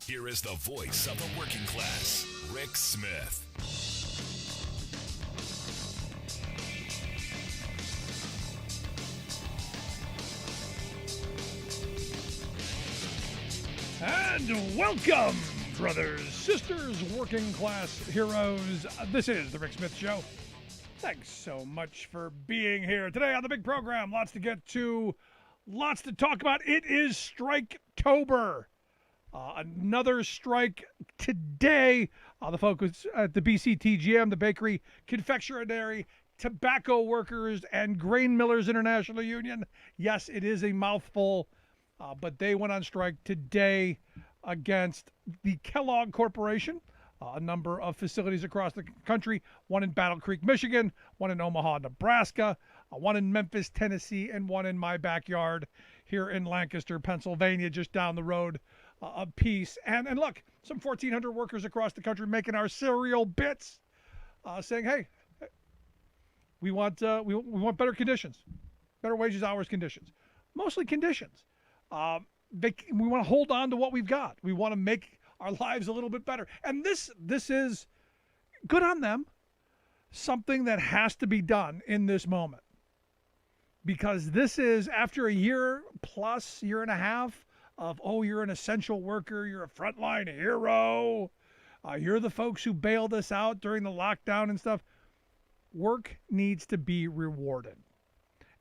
Here is the voice of the working class, Rick Smith. And welcome, brothers, sisters, working class heroes. This is the Rick Smith Show. Thanks so much for being here today on the big program. Lots to get to, lots to talk about. It is Striketober. Another strike today. The folks at the BCTGM, the Bakery, Confectionery, Tobacco Workers, and Grain Millers International Union. Yes, it is a mouthful, but they went on strike today against the Kellogg Corporation. A number of facilities across the country, one in Battle Creek, Michigan, one in Omaha, Nebraska, one in Memphis, Tennessee, and one in my backyard here in Lancaster, Pennsylvania, just down the road a piece. And look, some 1,400 workers across the country making our cereal bits, saying, hey, we want better conditions, better wages, hours, conditions, mostly conditions. We want to hold on to what we've got. We want to make our lives a little bit better. And this is good on them, something that has to be done in this moment. Because this is after a year plus, year and a half of, oh, you're an essential worker, you're a frontline hero, you're the folks who bailed us out during the lockdown and stuff. Work needs to be rewarded.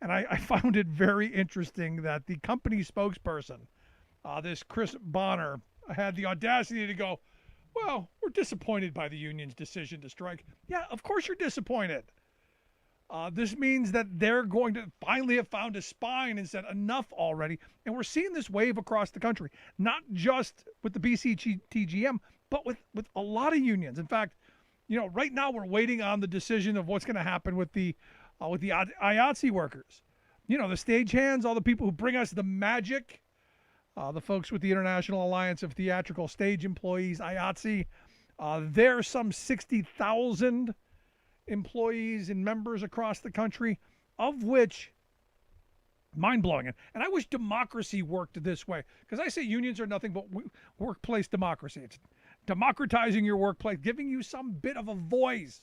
And I found it very interesting that the company spokesperson, this Chris Bonner, had the audacity to go, well, we're disappointed by the union's decision to strike. Yeah, of course you're disappointed. This means that they're going to finally have found a spine and said enough already. And we're seeing this wave across the country, not just with the BCTGM, but with a lot of unions. In fact, right now we're waiting on the decision of what's going to happen with the IATSE workers. The stagehands, all the people who bring us the magic, the folks with the International Alliance of Theatrical Stage Employees, IATSE. There's some 60,000 employees and members across the country, of which, mind-blowing, and I wish democracy worked this way, because I say unions are nothing but workplace democracy. It's democratizing your workplace, giving you some bit of a voice,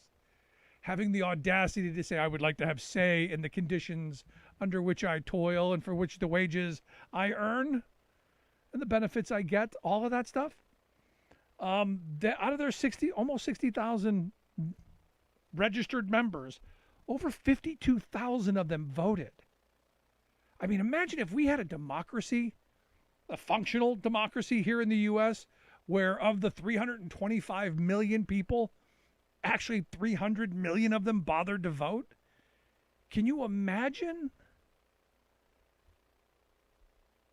having the audacity to say, I would like to have say in the conditions under which I toil and for which the wages I earn and the benefits I get, all of that stuff. Out of their almost 60,000 registered members, over 52,000 of them voted. I mean, imagine if we had a democracy, a functional democracy here in the U.S., where of the 325 million people, actually 300 million of them bothered to vote. Can you imagine?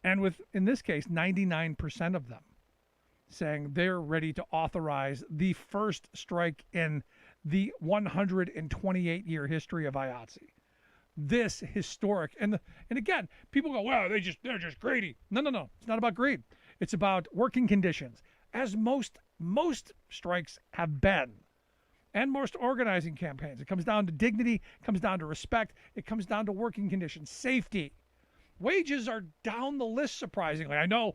And with, in this case, 99% of them saying they're ready to authorize the first strike in the 128-year history of IATSE. This historic, and again, people go, well, they're just greedy. No, it's not about greed. It's about working conditions, as most strikes have been, and most organizing campaigns. It comes down to dignity, it comes down to respect, it comes down to working conditions, safety. Wages are down the list, surprisingly. I know.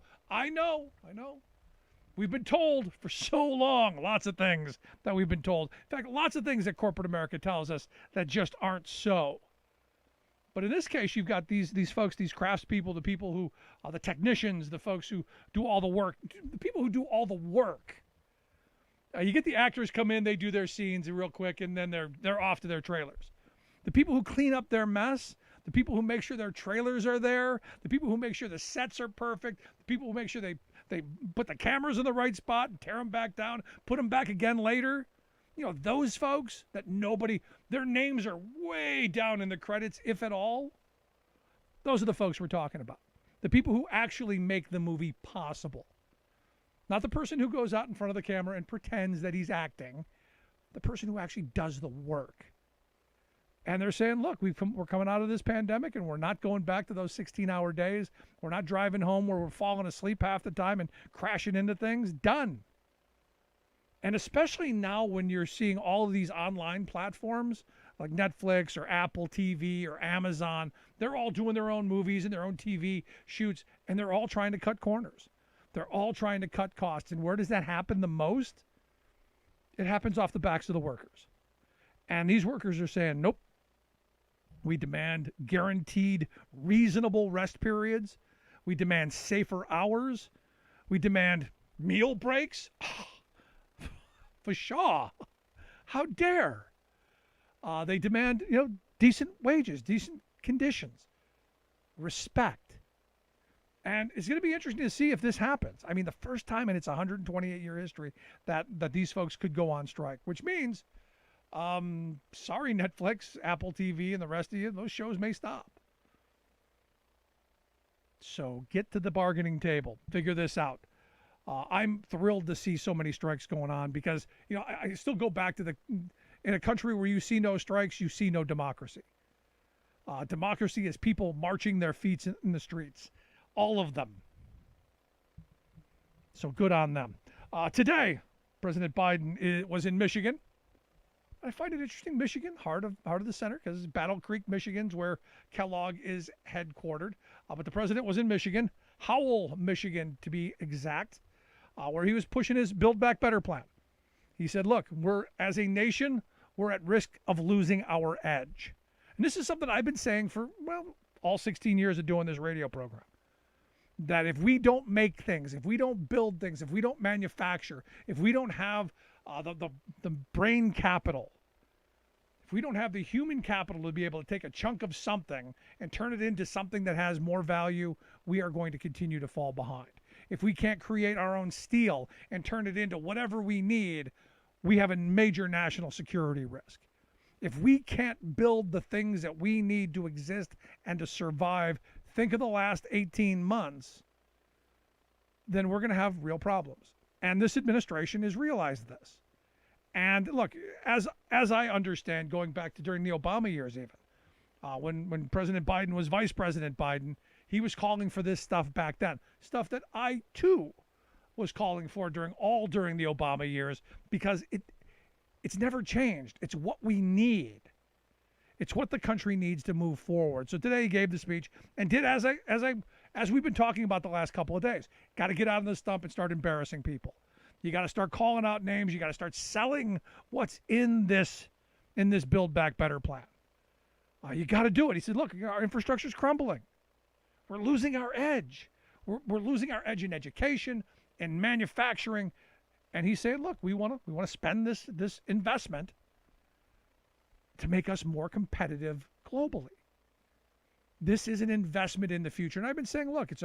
We've been told for so long, lots of things that we've been told. In fact, lots of things that corporate America tells us that just aren't so. But in this case, you've got these folks, these craftspeople, the people who, the technicians, the folks who do all the work, the people who do all the work. You get the actors come in, they do their scenes real quick, and then they're off to their trailers. The people who clean up their mess, the people who make sure their trailers are there, the people who make sure the sets are perfect, the people who make sure they put the cameras in the right spot and tear them back down, put them back again later. Those folks that their names are way down in the credits, if at all. Those are the folks we're talking about. The people who actually make the movie possible. Not the person who goes out in front of the camera and pretends that he's acting. The person who actually does the work. And they're saying, look, we're coming out of this pandemic and we're not going back to those 16-hour days. We're not driving home where we're falling asleep half the time and crashing into things. Done. And especially now when you're seeing all of these online platforms like Netflix or Apple TV or Amazon, they're all doing their own movies and their own TV shoots, and they're all trying to cut corners. They're all trying to cut costs. And where does that happen the most? It happens off the backs of the workers. And these workers are saying, nope. We demand guaranteed, reasonable rest periods. We demand safer hours. We demand meal breaks. For sure. How dare? They demand, decent wages, decent conditions, respect. And it's going to be interesting to see if this happens. I mean, the first time in its 128-year history that these folks could go on strike, which means, sorry, Netflix, Apple TV, and the rest of you, those shows may stop. So get to the bargaining table. Figure this out. I'm thrilled to see so many strikes going on because, I still go back to in a country where you see no strikes, you see no democracy. Democracy is people marching their feet in the streets. All of them. So good on them. Today, President Biden was in Michigan. I find it interesting. Michigan, heart of the center, because Battle Creek, Michigan's where Kellogg is headquartered. But the president was in Michigan, Howell, Michigan, to be exact, where he was pushing his Build Back Better plan. He said, look, as a nation, we're at risk of losing our edge. And this is something I've been saying for, all 16 years of doing this radio program. That if we don't make things, if we don't build things, if we don't manufacture, if we don't have the brain capital, if we don't have the human capital to be able to take a chunk of something and turn it into something that has more value, we are going to continue to fall behind. If we can't create our own steel and turn it into whatever we need, we have a major national security risk. If we can't build the things that we need to exist and to survive, think of the last 18 months, then we're going to have real problems. And this administration has realized this. And look, as I understand, going back to during the Obama years even, when President Biden was Vice President Biden, he was calling for this stuff back then. Stuff that I, too, was calling for during the Obama years, because it's never changed. It's what we need. It's what the country needs to move forward. So today he gave the speech and did as we've been talking about the last couple of days. Got to get out of the stump and start embarrassing people. You got to start calling out names. You got to start selling what's in this Build Back Better plan. You got to do it. He said, look, our infrastructure is crumbling. We're losing our edge. We're losing our edge in education and manufacturing. And he said, look, we want to spend this investment to make us more competitive globally. This is an investment in the future. And I've been saying, look, it's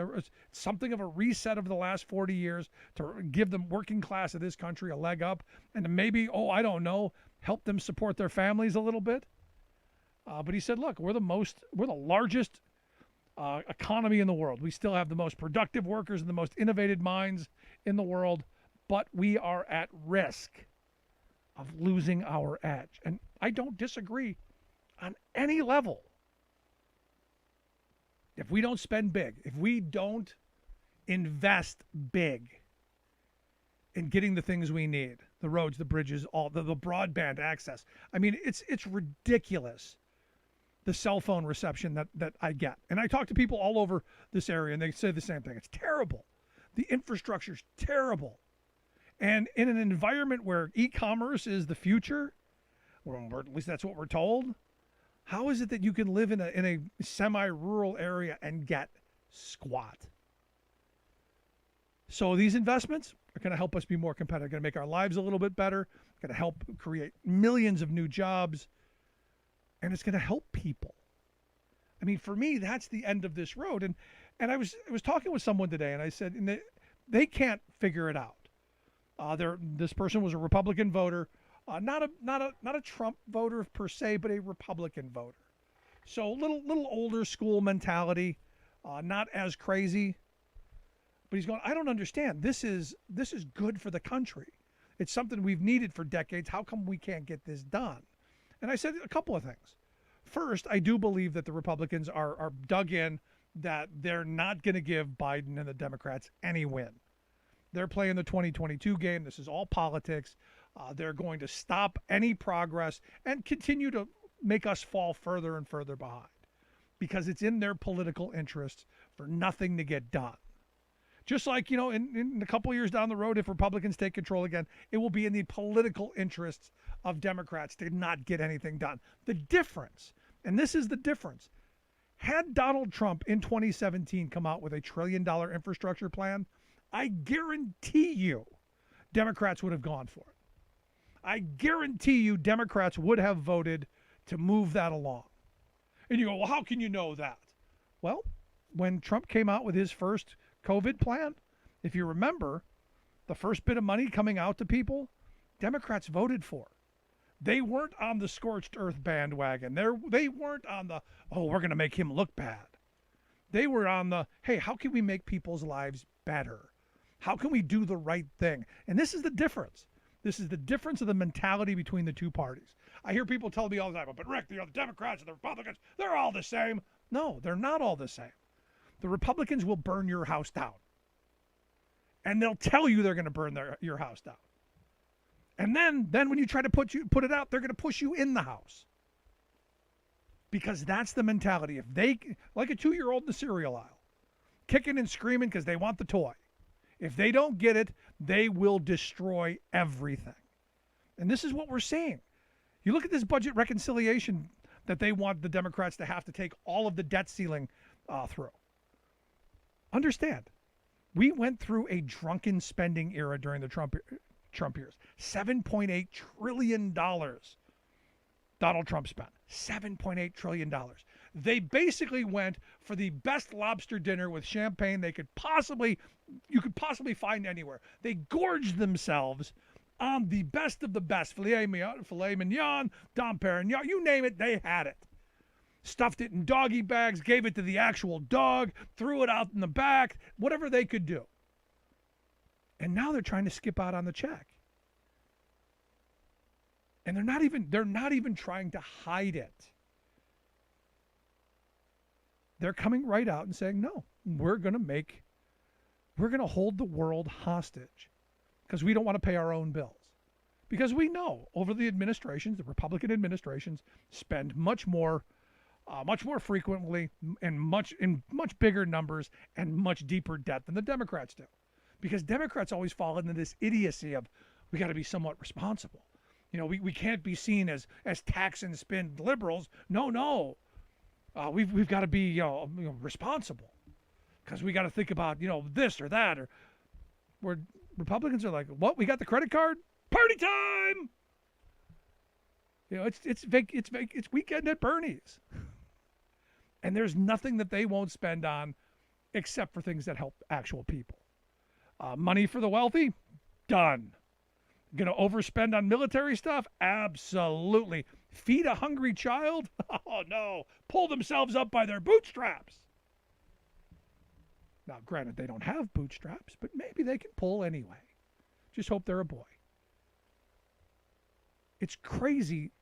something of a reset of the last 40 years to give the working class of this country a leg up and to maybe, I don't know, help them support their families a little bit. But he said, look, we're the largest economy in the world. We still have the most productive workers and the most innovative minds in the world, but we are at risk of losing our edge. And I don't disagree on any level. If we don't spend big, if we don't invest big in getting the things we need, the roads, the bridges, all the broadband access. I mean, it's ridiculous, the cell phone reception that I get. And I talk to people all over this area, and they say the same thing. It's terrible. The infrastructure's terrible. And in an environment where e-commerce is the future, or at least that's what we're told, how is it that you can live in a semi-rural area and get squat? So these investments are going to help us be more competitive, going to make our lives a little bit better, going to help create millions of new jobs, and it's going to help people. I mean, for me, that's the end of this road. And I was talking with someone today, and I said, and they can't figure it out. This person was a Republican voter, not a Trump voter per se, but a Republican voter. So little older school mentality, not as crazy. But he's going, I don't understand. This is good for the country. It's something we've needed for decades. How come we can't get this done? And I said a couple of things. First, I do believe that the Republicans are dug in, that they're not going to give Biden and the Democrats any win. They're playing the 2022 game. This is all politics. They're going to stop any progress and continue to make us fall further and further behind, because it's in their political interests for nothing to get done. Just like, in a couple of years down the road, if Republicans take control again, it will be in the political interests of Democrats to not get anything done. The difference, and this is the difference, had Donald Trump in 2017 come out with a $1 trillion infrastructure plan, I guarantee you Democrats would have gone for it. I guarantee you Democrats would have voted to move that along. And you go, well, how can you know that? Well, when Trump came out with his first COVID plan, if you remember, the first bit of money coming out to people, Democrats voted for. They weren't on the scorched earth bandwagon. They weren't on the, we're going to make him look bad. They were on the, hey, how can we make people's lives better? How can we do the right thing? And this is the difference. This is the difference of the mentality between the two parties. I hear people tell me all the time, but Rick, the Democrats and the Republicans, they're all the same. No, they're not all the same. The Republicans will burn your house down. And they'll tell you they're going to burn your house down. And then when you try to put it out, they're going to push you in the house. Because that's the mentality. If they, like a 2-year-old in the cereal aisle, kicking and screaming because they want the toy. If they don't get it, they will destroy everything. And this is what we're seeing. You look at this budget reconciliation that they want the Democrats to have to take all of the debt ceiling through. Understand, we went through a drunken spending era during the Trump years. $7.8 trillion Donald Trump spent. $7.8 trillion. They basically went for the best lobster dinner with champagne you could possibly find anywhere. They gorged themselves on the best of the best. Filet mignon, Dom Perignon, you name it, they had it. Stuffed it in doggy bags, gave it to the actual dog, threw it out in the back, whatever they could do. And now they're trying to skip out on the check. And they're not even trying to hide it. They're coming right out and saying, no, we're going to hold the world hostage because we don't want to pay our own bills. Because we know over the administrations, the Republican administrations spend much more frequently and in much bigger numbers and much deeper debt than the Democrats do. Because Democrats always fall into this idiocy of we got to be somewhat responsible. We can't be seen as tax and spend liberals. No. We've got to be responsible because we got to think about this or that, or where Republicans are like, what? We got the credit card? Party time! It's weekend at Bernie's, and there's nothing that they won't spend on except for things that help actual people. Money for the wealthy? Done. Going to overspend on military stuff? Absolutely. Feed a hungry child? Oh, no. Pull themselves up by their bootstraps. Now, granted, they don't have bootstraps, but maybe they can pull anyway. Just hope they're a boy. It's crazy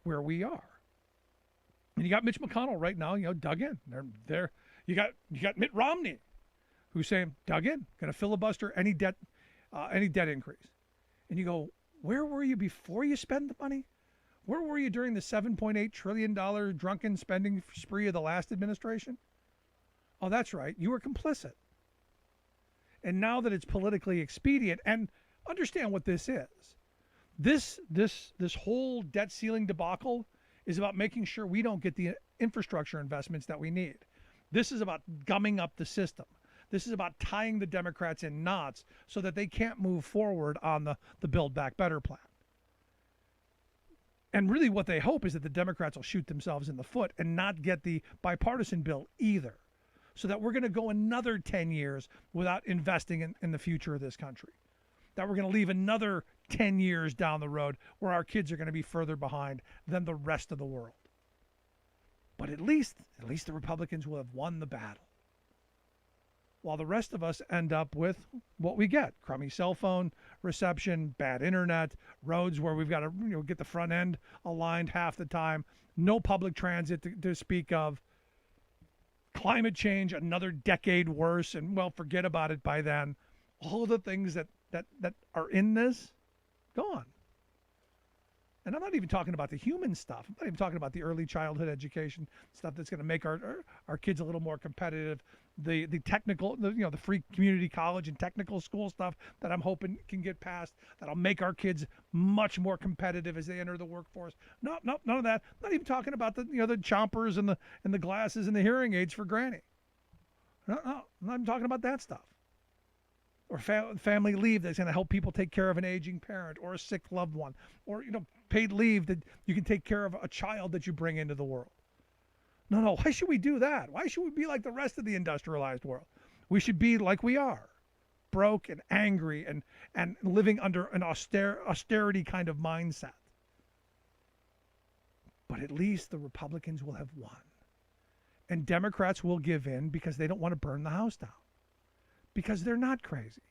where we are. And you got Mitch McConnell right now, dug in. They're you got Mitt Romney, who's saying, dug in, going to filibuster any debt increase. And you go, where were you before you spend the money? Where were you during the $7.8 trillion drunken spending spree of the last administration? Oh, that's right. You were complicit. And now that it's politically expedient, and understand what this is. This whole debt ceiling debacle is about making sure we don't get the infrastructure investments that we need. This is about gumming up the system. This is about tying the Democrats in knots so that they can't move forward on the Build Back Better plan. And really what they hope is that the Democrats will shoot themselves in the foot and not get the bipartisan bill either, so that we're going to go another 10 years without investing in the future of this country, that we're going to leave another 10 years down the road where our kids are going to be further behind than the rest of the world. But at least the Republicans will have won the battle, while the rest of us end up with what we get: crummy cell phone reception, bad internet, roads where we've got to get the front end aligned half the time, no public transit to speak of, climate change another decade worse, and forget about it by then. All of the things that are in this, gone. And I'm not even talking about the human stuff. I'm not even talking about the early childhood education stuff that's going to make our kids a little more competitive the technical, the free community college and technical school stuff that I'm hoping can get passed, that'll make our kids much more competitive as they enter the workforce. No, none of that. Not even talking about the chompers and the glasses and the hearing aids for Granny. No, I'm not even talking about that stuff. Or family leave that's going to help people take care of an aging parent or a sick loved one, or paid leave that you can take care of a child that you bring into the world. No. Why should we do that? Why should we be like the rest of the industrialized world? We should be like we are, broke and angry and living under an austerity kind of mindset. But at least the Republicans will have won. And Democrats will give in because they don't want to burn the house down. Because they're not crazy.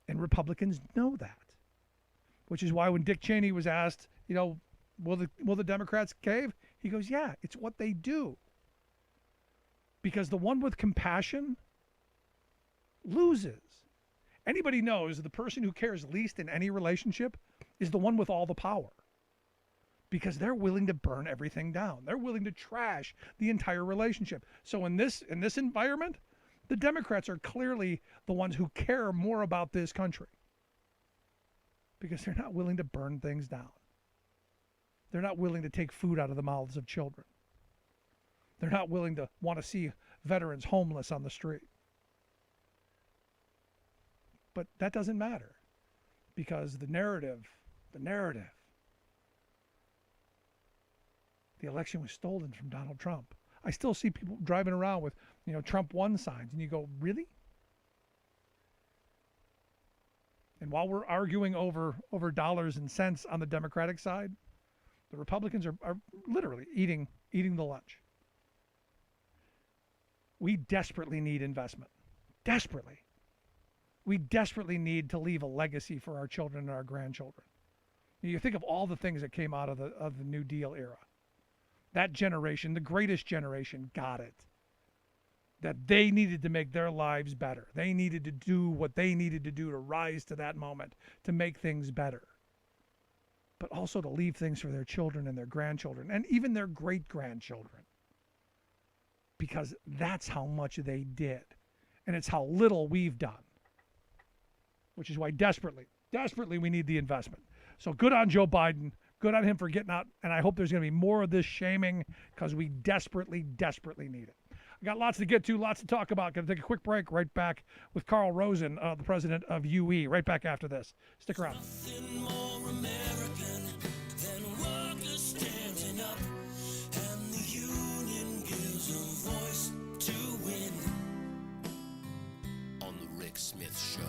And Republicans know that. Which is why when Dick Cheney was asked, will the Democrats cave? He goes, yeah, it's what they do. Because the one with compassion loses. Anybody knows the person who cares least in any relationship is the one with all the power. Because they're willing to burn everything down. They're willing to trash the entire relationship. So in this environment, the Democrats are clearly the ones who care more about this country. Because they're not willing to burn things down. They're not willing to take food out of the mouths of children. They're not willing to want to see veterans homeless on the street. But that doesn't matter. Because the narrative, the election was stolen from Donald Trump. I still see people driving around with, Trump won signs. And you go, really? And while we're arguing over dollars and cents on the Democratic side, the Republicans are literally eating the lunch. We desperately need investment. Desperately. We desperately need to leave a legacy for our children and our grandchildren. You think of all the things that came out of the New Deal era. That generation, the greatest generation, got it. That they needed to make their lives better. They needed to do what they needed to do to rise to that moment, to make things better. But also to leave things for their children and their grandchildren, and even their great-grandchildren. Because that's how much they did. And it's how little we've done. Which is why desperately we need the investment. So good on Joe Biden. Good on him for getting out, and I hope there's going to be more of this shaming because we desperately need it. I got lots to get to, lots to talk about. Going to take a quick break. Right back with Carl Rosen, the president of UE. Right back after this. Stick around. Nothing more American than workers standing up, and the union gives a voice to win. On the Rick Smith Show.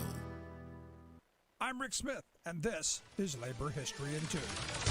I'm Rick Smith, and this is Labor History in 2.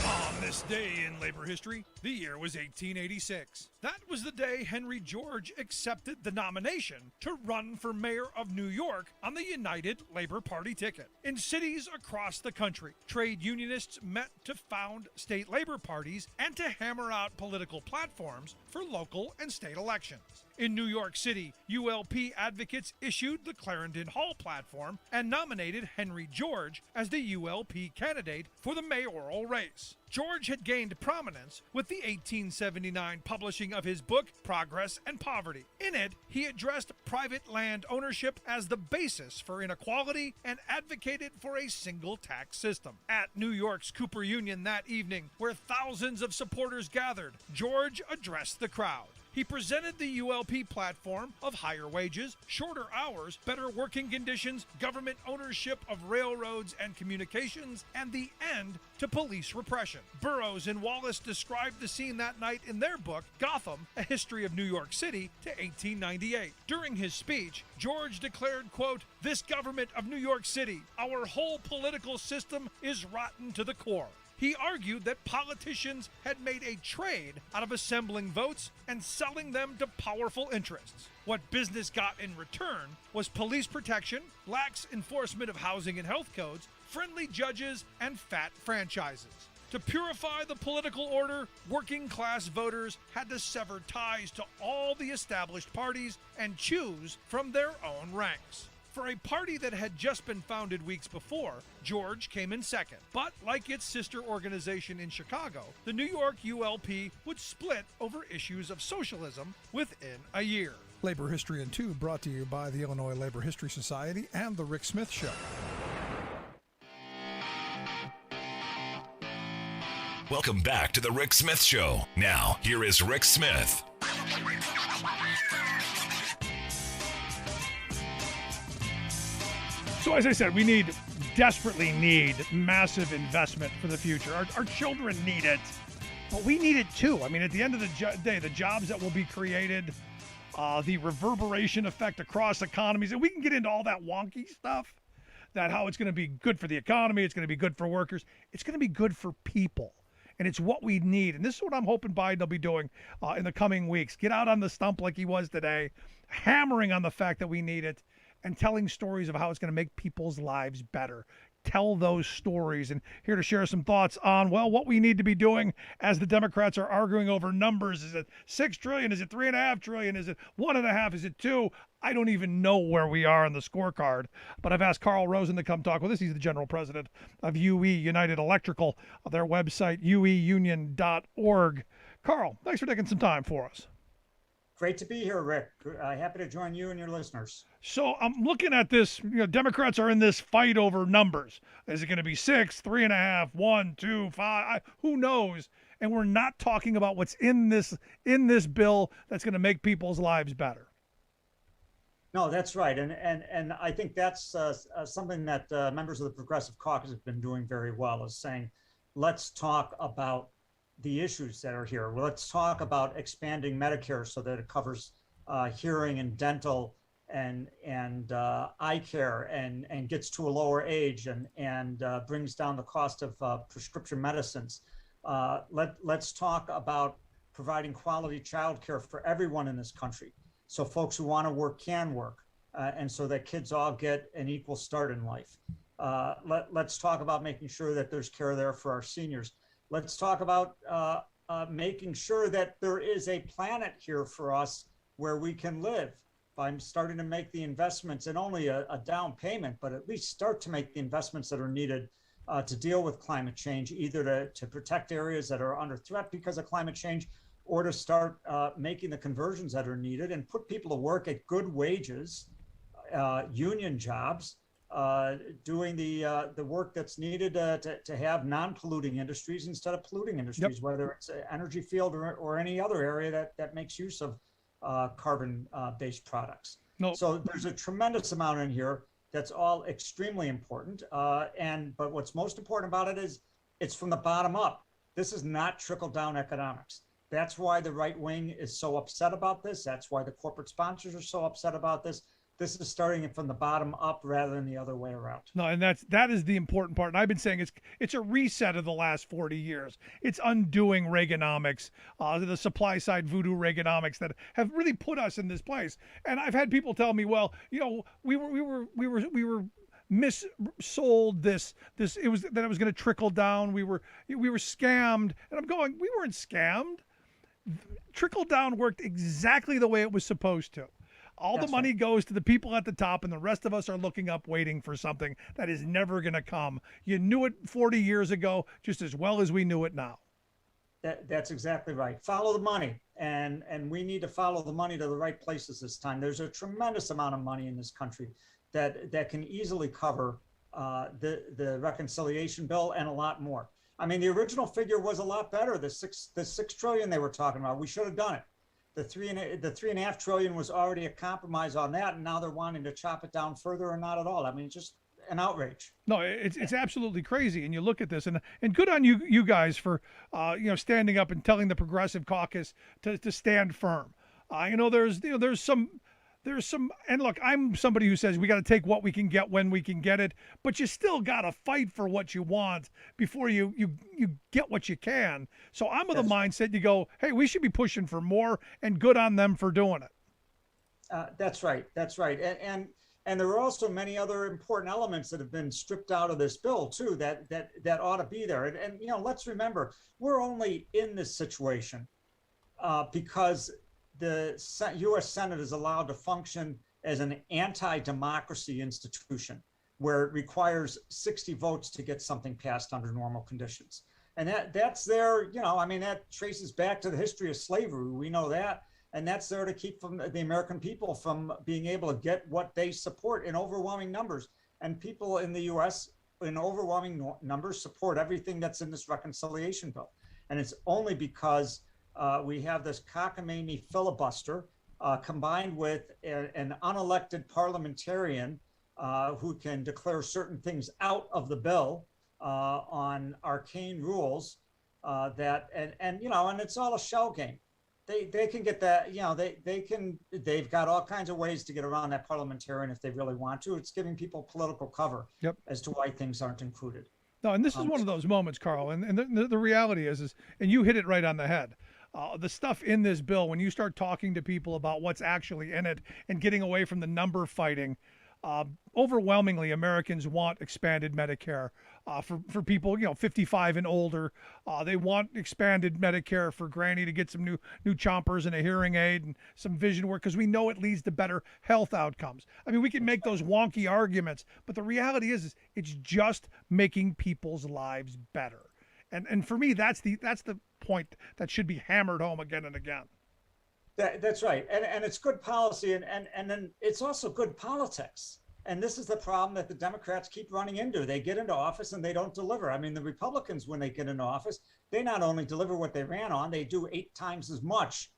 On this day in labor history, the year was 1886. That was the day Henry George accepted the nomination to run for mayor of New York on the United Labor Party ticket. In cities across the country, trade unionists met to found state labor parties and to hammer out political platforms for local and state elections. In New York City, ULP advocates issued the Clarendon Hall platform and nominated Henry George as the ULP candidate for the mayoral race. George had gained prominence with the 1879 publishing of his book, Progress and Poverty. In it, he addressed private land ownership as the basis for inequality and advocated for a single tax system. At New York's Cooper Union that evening, where thousands of supporters gathered, George addressed the crowd. He presented the ULP platform of higher wages, shorter hours, better working conditions, government ownership of railroads and communications, and the end to police repression. Burroughs and Wallace described the scene that night in their book, Gotham, A History of New York City to 1898. During his speech, George declared, quote, "This government of New York City, our whole political system is rotten to the core." He argued that politicians had made a trade out of assembling votes and selling them to powerful interests. What business got in return was police protection, lax enforcement of housing and health codes, friendly judges, and fat franchises. To purify the political order, working class voters had to sever ties to all the established parties and choose from their own ranks. For a party that had just been founded weeks before, George came in second. But like its sister organization in Chicago, the New York ULP would split over issues of socialism within a year. Labor History in 2 brought to you by the Illinois Labor History Society and The Rick Smith Show. Welcome back to the Rick Smith Show. Now, here is Rick Smith. So as I said, we desperately need massive investment for the future. Our children need it, but we need it too. I mean, at the end of the day, the jobs that will be created, the reverberation effect across economies, and we can get into all that wonky stuff, that how it's going to be good for the economy, it's going to be good for workers, it's going to be good for people. And it's what we need. And this is what I'm hoping Biden will be doing in the coming weeks. Get out on the stump like he was today, hammering on the fact that we need it, and telling stories of how it's going to make people's lives better. Tell those stories. And here to share some thoughts on, well, what we need to be doing as the Democrats are arguing over numbers. Is it $6 trillion? Is it $3.5 trillion? Is it 1.5? Is it 2? I don't even know where we are on the scorecard. But I've asked Carl Rosen to come talk with us. He's the general president of UE United Electrical, their website, ueunion.org. Carl, thanks for taking some time for us. Great to be here, Rick. Happy to join you and your listeners. So I'm looking at this, Democrats are in this fight over numbers. Is it going to be 6, 3.5, 1, 2, 5? Who knows? And we're not talking about what's in this bill that's going to make people's lives better. No, that's right. And I think that's something that members of the Progressive Caucus have been doing very well, is saying, let's talk about the issues that are here. Well, let's talk about expanding Medicare so that it covers hearing and dental and eye care and gets to a lower age and brings down the cost of prescription medicines. Let's talk about providing quality childcare for everyone in this country, so folks who want to work can work, and so that kids all get an equal start in life. Let's talk about making sure that there's care there for our seniors. Let's talk about making sure that there is a planet here for us where we can live, by starting to make the investments, and only a down payment, but at least start to make the investments that are needed to deal with climate change, either to protect areas that are under threat because of climate change, or to start making the conversions that are needed and put people to work at good wages, union jobs, doing the work that's needed to have non-polluting industries instead of polluting industries, whether it's an energy field or any other area that makes use of carbon-based products. So there's a tremendous amount in here that's all extremely important. But what's most important about it is it's from the bottom up. This is not trickle-down economics. That's why the right wing is so upset about this. That's why the corporate sponsors are so upset about this. This is starting it from the bottom up rather than the other way around. No, and that is the important part. And I've been saying it's a reset of the last 40 years. It's undoing Reaganomics, the supply side voodoo Reaganomics that have really put us in this place. And I've had people tell me, well, we were missold this it was that it was going to trickle down. We were scammed. And I'm going, we weren't scammed. Trickle down worked exactly the way it was supposed to. All the money goes to the people at the top, and the rest of us are looking up waiting for something that is never going to come. You knew it 40 years ago just as well as we knew it now. That's exactly right. Follow the money, and we need to follow the money to the right places this time. There's a tremendous amount of money in this country that can easily cover the reconciliation bill and a lot more. I mean, the original figure was a lot better. The $6 trillion they were talking about, we should have done it. The $3.5 trillion was already a compromise on that, and now they're wanting to chop it down further or not at all. I mean, just an outrage. No, it's absolutely crazy. And you look at this, and good on you guys for standing up and telling the Progressive Caucus to stand firm. There's some, and look, I'm somebody who says we got to take what we can get when we can get it, but you still got to fight for what you want before you get what you can. So I'm of the mindset you go, hey, we should be pushing for more, and good on them for doing it. That's right. And there are also many other important elements that have been stripped out of this bill too, that ought to be there. And let's remember, we're only in this situation because the U.S. Senate is allowed to function as an anti-democracy institution where it requires 60 votes to get something passed under normal conditions. And that's there, that traces back to the history of slavery. We know that. And that's there to keep the American people from being able to get what they support in overwhelming numbers. And people in the U.S. in overwhelming numbers support everything that's in this reconciliation bill. And it's only because we have this cockamamie filibuster combined with an unelected parliamentarian who can declare certain things out of the bill on arcane rules and it's all a shell game. They can get that, they've got all kinds of ways to get around that parliamentarian if they really want to. It's giving people political cover as to why things aren't included. No, and this is one of those moments, Carl, and the reality is, and you hit it right on the head. The stuff in this bill, when you start talking to people about what's actually in it and getting away from the number fighting, overwhelmingly Americans want expanded Medicare for people 55 and older. They want expanded Medicare for Granny to get some new chompers and a hearing aid and some vision work, because we know it leads to better health outcomes. I mean, we can make those wonky arguments, but the reality is it's just making people's lives better. And for me, that's the point that should be hammered home again and again. That's right. And it's good policy and then it's also good politics. And this is the problem that the Democrats keep running into. They get into office and they don't deliver. I mean, the Republicans, when they get into office, they not only deliver what they ran on, they do 8 times as much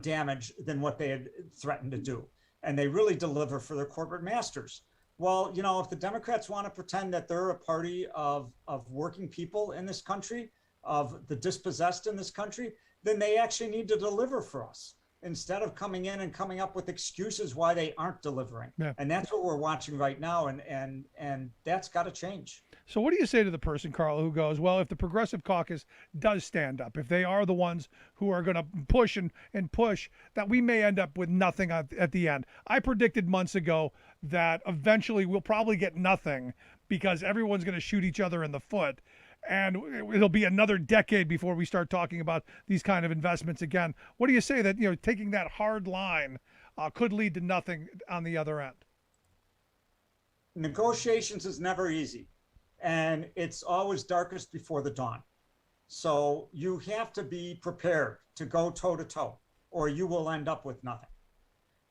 damage than what they had threatened to do. And they really deliver for their corporate masters. Well, if the Democrats want to pretend that they're a party of working people in this country, of the dispossessed in this country, then they actually need to deliver for us, instead of coming in and coming up with excuses why they aren't delivering. Yeah. And that's what we're watching right now. And that's got to change. So what do you say to the person, Carl, who goes, well, if the Progressive Caucus does stand up, if they are the ones who are going to push and push, that we may end up with nothing at the end? I predicted months ago that eventually we'll probably get nothing because everyone's going to shoot each other in the foot. And it'll be another decade before we start talking about these kind of investments again. What do you say that, taking that hard line could lead to nothing on the other end? Negotiations is never easy, and it's always darkest before the dawn. So you have to be prepared to go toe to toe, or you will end up with nothing.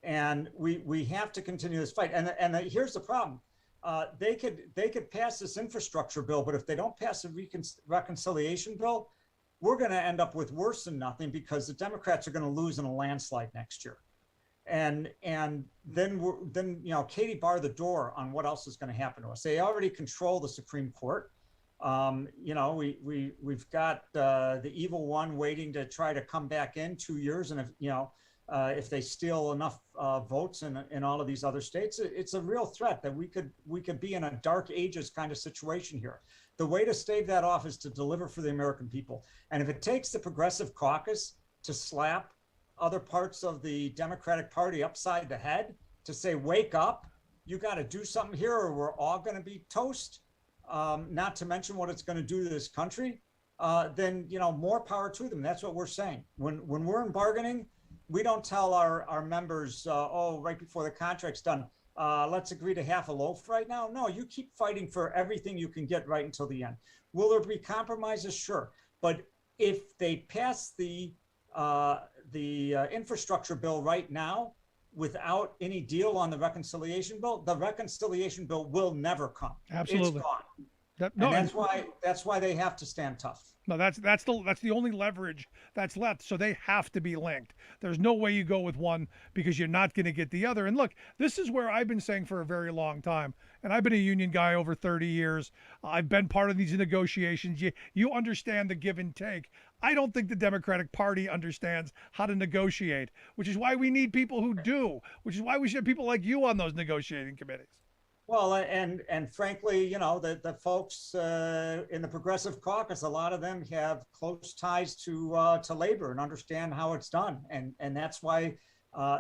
And we have to continue this fight. And here's the problem. They could pass this infrastructure bill, but if they don't pass a reconciliation bill, we're going to end up with worse than nothing, because the Democrats are going to lose in a landslide next year. And then Katie barred the door on what else is going to happen to us. They already control the Supreme Court. We've got the evil one waiting to try to come back in 2 years, and if they steal enough votes in all of these other states, it's a real threat that we could be in a dark ages kind of situation here. The way to stave that off is to deliver for the American people. And if it takes the Progressive Caucus to slap other parts of the Democratic Party upside the head to say, wake up, you got to do something here or we're all going to be toast, not to mention what it's going to do to this country, then more power to them. That's what we're saying. When we're in bargaining, we don't tell our members, right before the contract's done, let's agree to half a loaf right now. No, you keep fighting for everything you can get right until the end. Will there be compromises? Sure. But if they pass the infrastructure bill right now without any deal on the reconciliation bill will never come. Absolutely. It's gone. That's why they have to stand tough. No, that's the only leverage that's left. So they have to be linked. There's no way you go with one because you're not going to get the other. And look, this is where I've been saying for a very long time, and I've been a union guy over 30 years. I've been part of these negotiations. You understand the give and take. I don't think the Democratic Party understands how to negotiate, which is why we need people who do, which is why we should have people like you on those negotiating committees. Well, and frankly, the folks in the Progressive Caucus, a lot of them have close ties to labor and understand how it's done, and that's why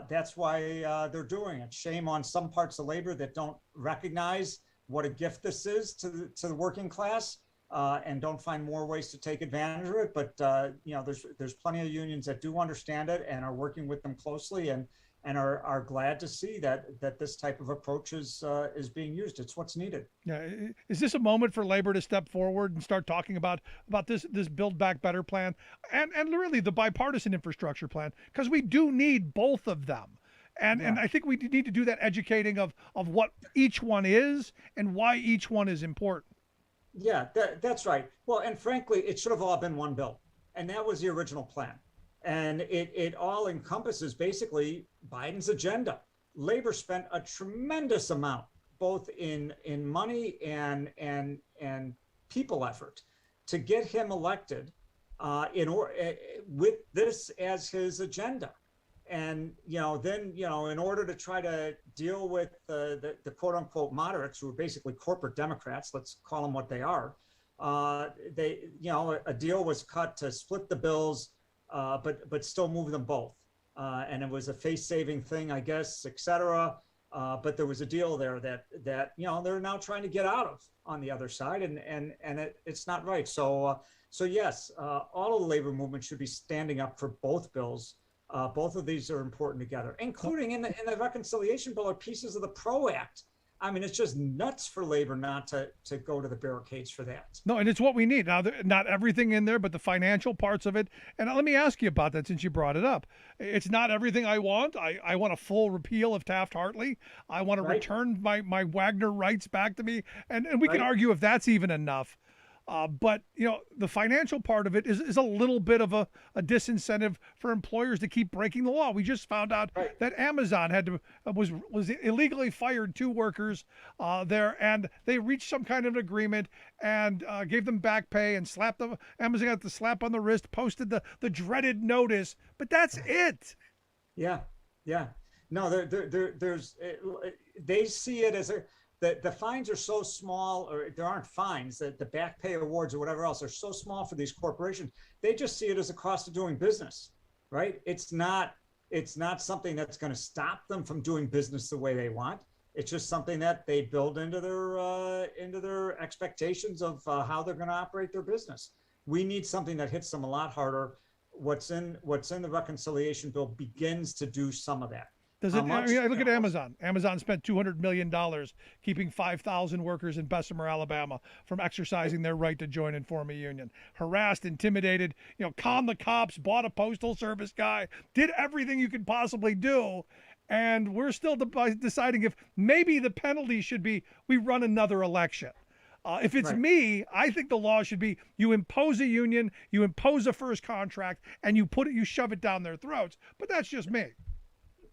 they're doing it. Shame on some parts of labor that don't recognize what a gift this is to the working class, and don't find more ways to take advantage of it. But there's plenty of unions that do understand it and are working with them closely, and and are glad to see that this type of approach is being used. It's what's needed. Yeah, is this a moment for labor to step forward and start talking about this Build Back Better plan and really the bipartisan infrastructure plan, because we do need both of them. And I think we need to do that educating of what each one is and why each one is important. Yeah, that's right. Well, and frankly, it should have all been one bill, and that was the original plan. And it all encompasses basically Biden's agenda. Labor spent a tremendous amount, both in money and people effort, to get him elected, with this as his agenda. And then in order to try to deal with the quote unquote moderates, who are basically corporate Democrats, let's call them what they are, a deal was cut to split the bills, but still move them both, and it was a face-saving thing, I guess, et cetera. But there was a deal there that they're now trying to get out of on the other side, and it's not right. So yes, all of the labor movement should be standing up for both bills. Both of these are important together, including in the reconciliation bill are pieces of the PRO Act. I mean, it's just nuts for labor not to go to the barricades for that. No, and it's what we need. Now, not everything in there, but the financial parts of it. And let me ask you about that since you brought it up. It's not everything I want. I want a full repeal of Taft-Hartley. I want to return my Wagner rights back to me. And we can argue if that's even enough. But the financial part of it is a little bit of a disincentive for employers to keep breaking the law. We just found out that Amazon was illegally fired 2 workers there, and they reached some kind of an agreement and gave them back pay and slapped them. Amazon got the slap on the wrist, posted the dreaded notice, but that's it. Yeah. No, they see it as the fines are so small, or there aren't fines, that the back pay awards or whatever else are so small for these corporations. They just see it as a cost of doing business, right? It's not something that's going to stop them from doing business the way they want. It's just something that they build into their expectations of how they're going to operate their business. We need something that hits them a lot harder. What's in the reconciliation bill begins to do some of that. Does it? I mean, I look at Amazon. Amazon spent $200 million keeping 5,000 workers in Bessemer, Alabama, from exercising their right to join and form a union. Harassed, intimidated, conned the cops, bought a postal service guy, did everything you could possibly do, and we're still deciding if maybe the penalty should be we run another election. If it's me, I think the law should be you impose a union, you impose a first contract, and you shove it down their throats. But that's just me.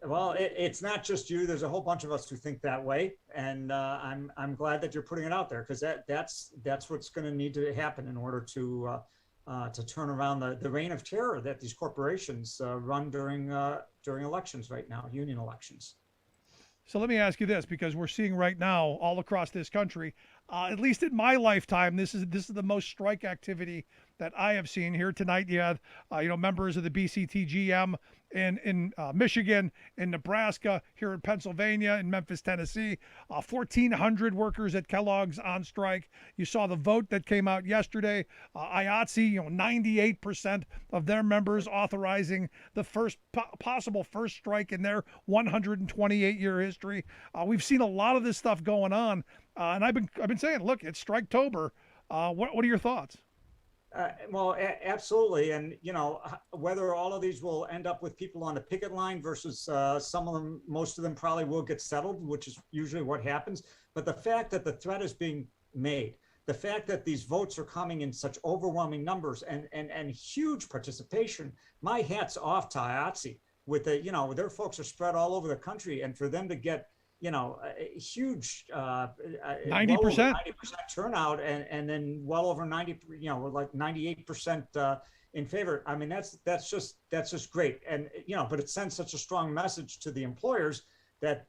Well, it's not just you. There's a whole bunch of us who think that way, and I'm glad that you're putting it out there, because that's what's going to need to happen in order to turn around the reign of terror that these corporations run during elections right now, union elections. So let me ask you this, because we're seeing right now all across this country, at least in my lifetime, this is the most strike activity that I have seen. Here tonight, you had members of the BCTGM in Michigan, in Nebraska, here in Pennsylvania, in Memphis, Tennessee, 1,400 workers at Kellogg's on strike. You saw the vote that came out yesterday. IATSE, 98% of their members authorizing the first possible first strike in their 128-year history. We've seen a lot of this stuff going on, and I've been saying, look, it's Striketober. What are your thoughts? Well, absolutely. And, whether all of these will end up with people on the picket line versus some of them, most of them probably will get settled, which is usually what happens. But the fact that the threat is being made, the fact that these votes are coming in such overwhelming numbers and huge participation, my hat's off to IATSE with their folks are spread all over the country. And for them to get a huge 90% turnout and then well over 90, like 98% in favor. I mean, that's just great. And, but it sends such a strong message to the employers that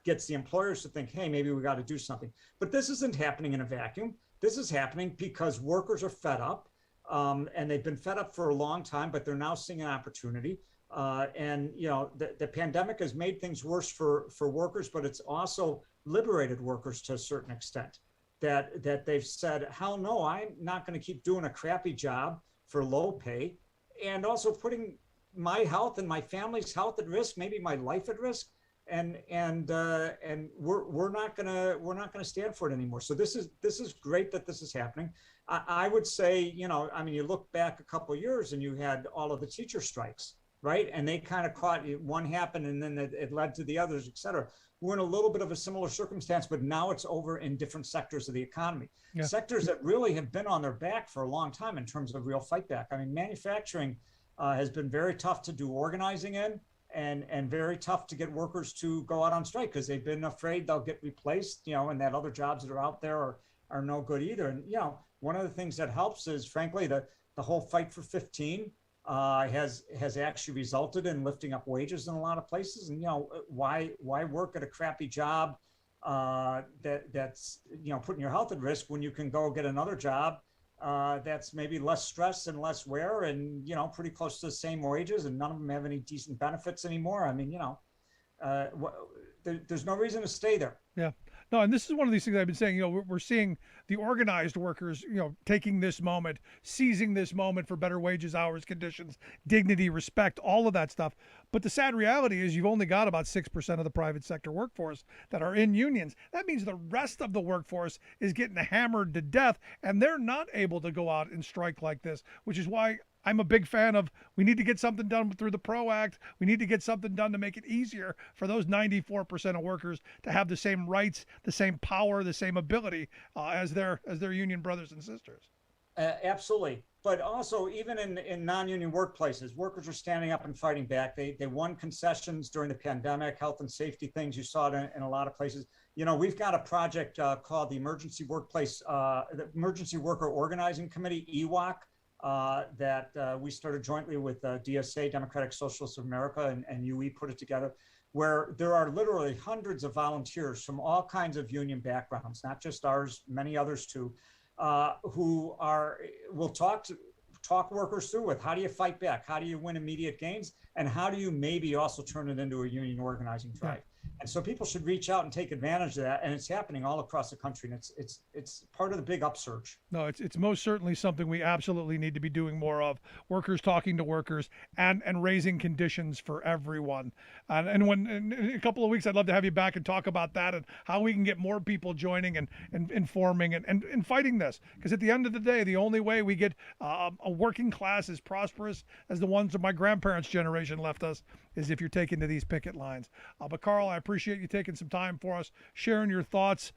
gets the employers to think, hey, maybe we got to do something. But this isn't happening in a vacuum. This is happening because workers are fed up, and they've been fed up for a long time, but they're now seeing an opportunity. And the pandemic has made things worse for workers, but it's also liberated workers to a certain extent. That they've said, hell no, I'm not going to keep doing a crappy job for low pay, and also putting my health and my family's health at risk, maybe my life at risk, and we're not gonna stand for it anymore. So this is great that this is happening. I would say, you look back a couple of years and you had all of the teacher strikes, right? And they kind of caught, one happened and then it led to the others, et cetera. We're in a little bit of a similar circumstance, but now it's over in different sectors of the economy. Yeah. Sectors that really have been on their back for a long time in terms of real fight back. I mean, manufacturing has been very tough to do organizing in, and very tough to get workers to go out on strike because they've been afraid they'll get replaced, and that other jobs that are out there are no good either. And, one of the things that helps is, frankly, the whole fight for 15 has actually resulted in lifting up wages in a lot of places. And, why work at a crappy job that's, putting your health at risk when you can go get another job that's maybe less stress and less wear and, pretty close to the same wages, and none of them have any decent benefits anymore. I mean, there's no reason to stay there. Yeah. No, and this is one of these things I've been saying, we're seeing the organized workers, taking this moment, seizing this moment for better wages, hours, conditions, dignity, respect, all of that stuff. But the sad reality is you've only got about 6% of the private sector workforce that are in unions. That means the rest of the workforce is getting hammered to death, and they're not able to go out and strike like this, which is why I'm a big fan of, we need to get something done through the PRO Act. We need to get something done to make it easier for those 94% of workers to have the same rights, the same power, the same ability as their union brothers and sisters. Absolutely. But also, even in non-union workplaces, workers are standing up and fighting back. They won concessions during the pandemic, health and safety things. You saw it in a lot of places. We've got a project called the Emergency Worker Organizing Committee, EWOC, that we started jointly with DSA, Democratic Socialists of America, and UE put it together, where there are literally hundreds of volunteers from all kinds of union backgrounds, not just ours, many others too, who will talk workers through with how do you fight back, how do you win immediate gains, and how do you maybe also turn it into a union organizing drive. And so people should reach out and take advantage of that, and it's happening all across the country, and it's part of the big upsurge. No, it's most certainly something we absolutely need to be doing more of. Workers talking to workers and raising conditions for everyone. And when in a couple of weeks, I'd love to have you back and talk about that and how we can get more people joining and informing and fighting this. Because at the end of the day, the only way we get a working class as prosperous as the ones that my grandparents' generation left us is if you're taking to these picket lines. But Carl, I appreciate you taking some time for us, sharing your thoughts.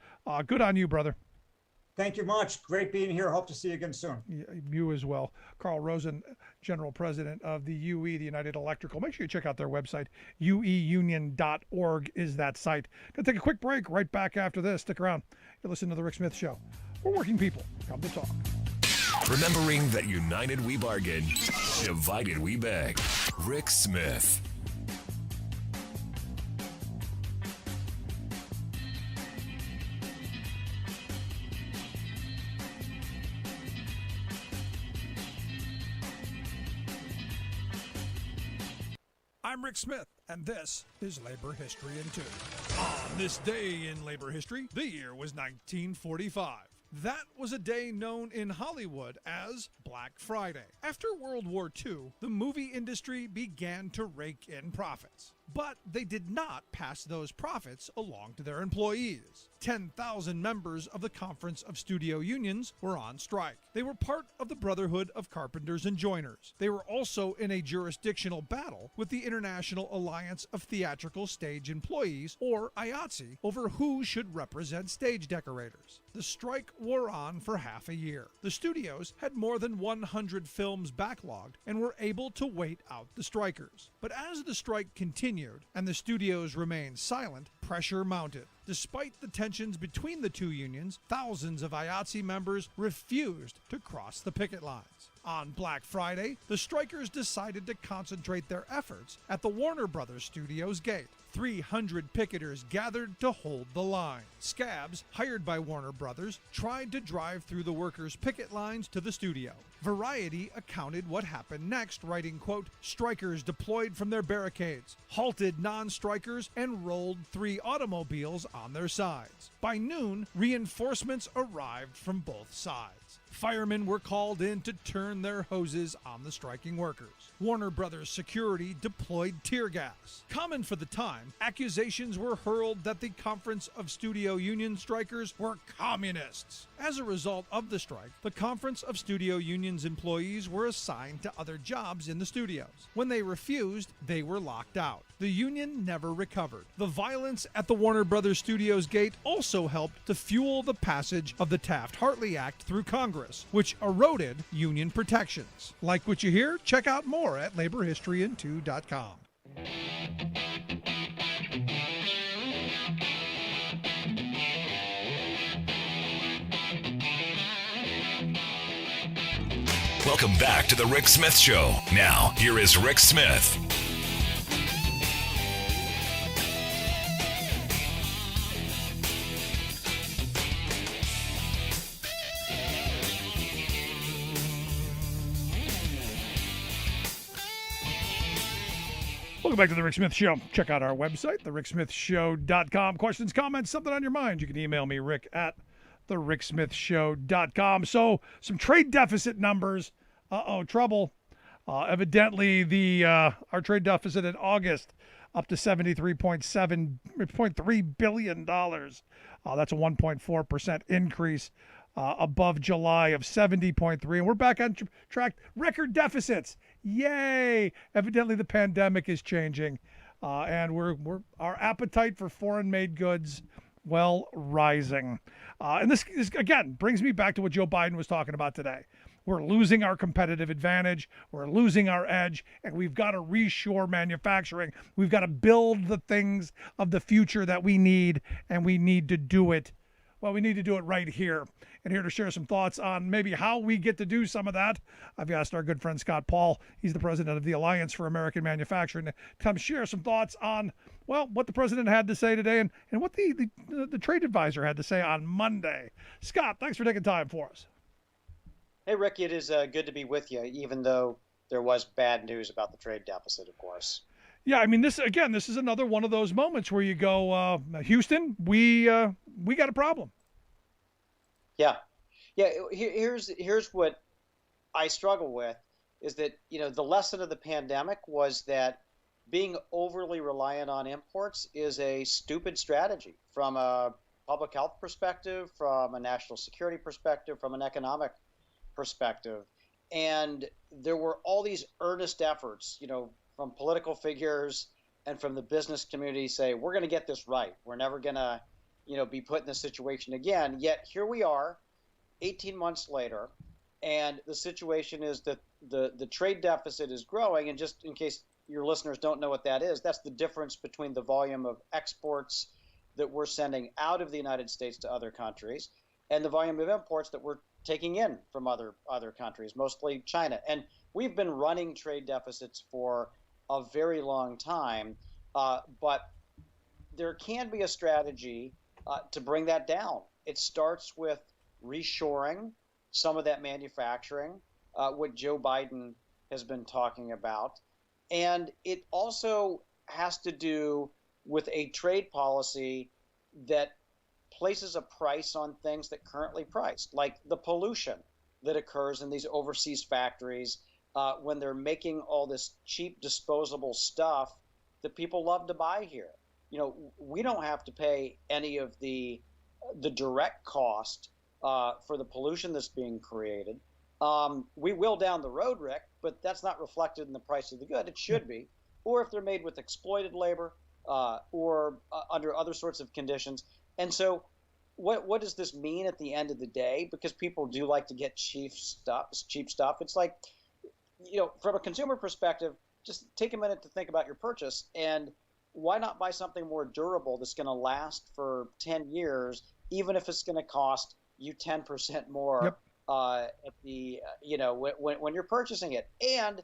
Good on you, brother. Thank you much. Great being here. Hope to see you again soon. You as well. Carl Rosen, General President of the UE, the United Electrical. Make sure you check out their website. ueunion.org is that site. Gonna take a quick break. Right back after this. Stick around. You're listening to The Rick Smith Show. We're working people. Come to talk. Remembering that united we bargain, divided we beg. Rick Smith. I'm Rick Smith, and this is Labor History in 2. On this day in labor history, the year was 1945. That was a day known in Hollywood as Black Friday. After World War II, the movie industry began to rake in profits. But they did not pass those profits along to their employees. 10,000 members of the Conference of Studio Unions were on strike. They were part of the Brotherhood of Carpenters and Joiners. They were also in a jurisdictional battle with the International Alliance of Theatrical Stage Employees, or IATSE, over who should represent stage decorators. The strike wore on for half a year. The studios had more than 100 films backlogged and were able to wait out the strikers. But as the strike continued and the studios remained silent, pressure mounted. Despite the tensions between the two unions, thousands of IATSE members refused to cross the picket lines. On Black Friday, the strikers decided to concentrate their efforts at the Warner Brothers Studios gate. 300 picketers gathered to hold the line. Scabs, hired by Warner Brothers, tried to drive through the workers' picket lines to the studio. Variety accounted what happened next, writing, quote, "Strikers deployed from their barricades, halted non-strikers, and rolled 3 automobiles on their sides. By noon, reinforcements arrived from both sides. Firemen were called in to turn their hoses on the striking workers. Warner Brothers security deployed tear gas. Common for the time, accusations were hurled that the Conference of Studio Union strikers were communists. As a result of the strike, the Conference of Studio Union's employees were assigned to other jobs in the studios. When they refused, they were locked out. The union never recovered. The violence at the Warner Brothers Studios gate also helped to fuel the passage of the Taft-Hartley Act through Congress, which eroded union protections. Like what you hear? Check out more at laborhistoryin2.com. Welcome back to the Rick Smith Show. Now, here is Rick Smith. Welcome back to the Rick Smith Show. Check out our website, thericksmithshow.com. Questions, comments, something on your mind, you can email me, rick at thericksmithshow.com. So, some trade deficit numbers. Trouble. Evidently, our trade deficit in August up to $73.3 billion. That's a 1.4% increase above July of 70.3. And we're back on track. Record deficits. Yay! Evidently, the pandemic is changing, and our appetite for foreign-made goods, well, rising. And this again brings me back to what Joe Biden was talking about today. We're losing our competitive advantage. We're losing our edge, and we've got to reshore manufacturing. We've got to build the things of the future that we need, and we need to do it. Well, we need to do it right here. And here to share some thoughts on maybe how we get to do some of that, I've asked our good friend Scott Paul. He's the president of the Alliance for American Manufacturing, to come share some thoughts on, well, what the president had to say today and what the trade advisor had to say on Monday. Scott, thanks for taking time for us. Hey, Rick, it is good to be with you, even though there was bad news about the trade deficit, of course. Yeah, I mean, this is another one of those moments where you go, Houston, we got a problem. Yeah. Here's what I struggle with is that, the lesson of the pandemic was that being overly reliant on imports is a stupid strategy from a public health perspective, from a national security perspective, from an economic perspective. And there were all these earnest efforts, from political figures and from the business community say, we're going to get this right. We're never going to, be put in this situation again. Yet here we are 18 months later, and the situation is that the trade deficit is growing. And just in case your listeners don't know what that is, that's the difference between the volume of exports that we're sending out of the United States to other countries and the volume of imports that we're taking in from other countries, mostly China. And we've been running trade deficits for a very long time, but there can be a strategy to bring that down. It starts with reshoring some of that manufacturing, what Joe Biden has been talking about. And it also has to do with a trade policy that places a price on things that currently priced, like the pollution that occurs in these overseas factories when they're making all this cheap disposable stuff that people love to buy here. We don't have to pay any of the direct cost for the pollution that's being created. We will down the road, Rick, but that's not reflected in the price of the good. It should be. Or if they're made with exploited labor or under other sorts of conditions. And so what does this mean at the end of the day? Because people do like to get cheap stuff. It's like, from a consumer perspective, just take a minute to think about your purchase. And why not buy something more durable that's going to last for 10 years, even if it's going to cost you 10% more at the, when you're purchasing it. And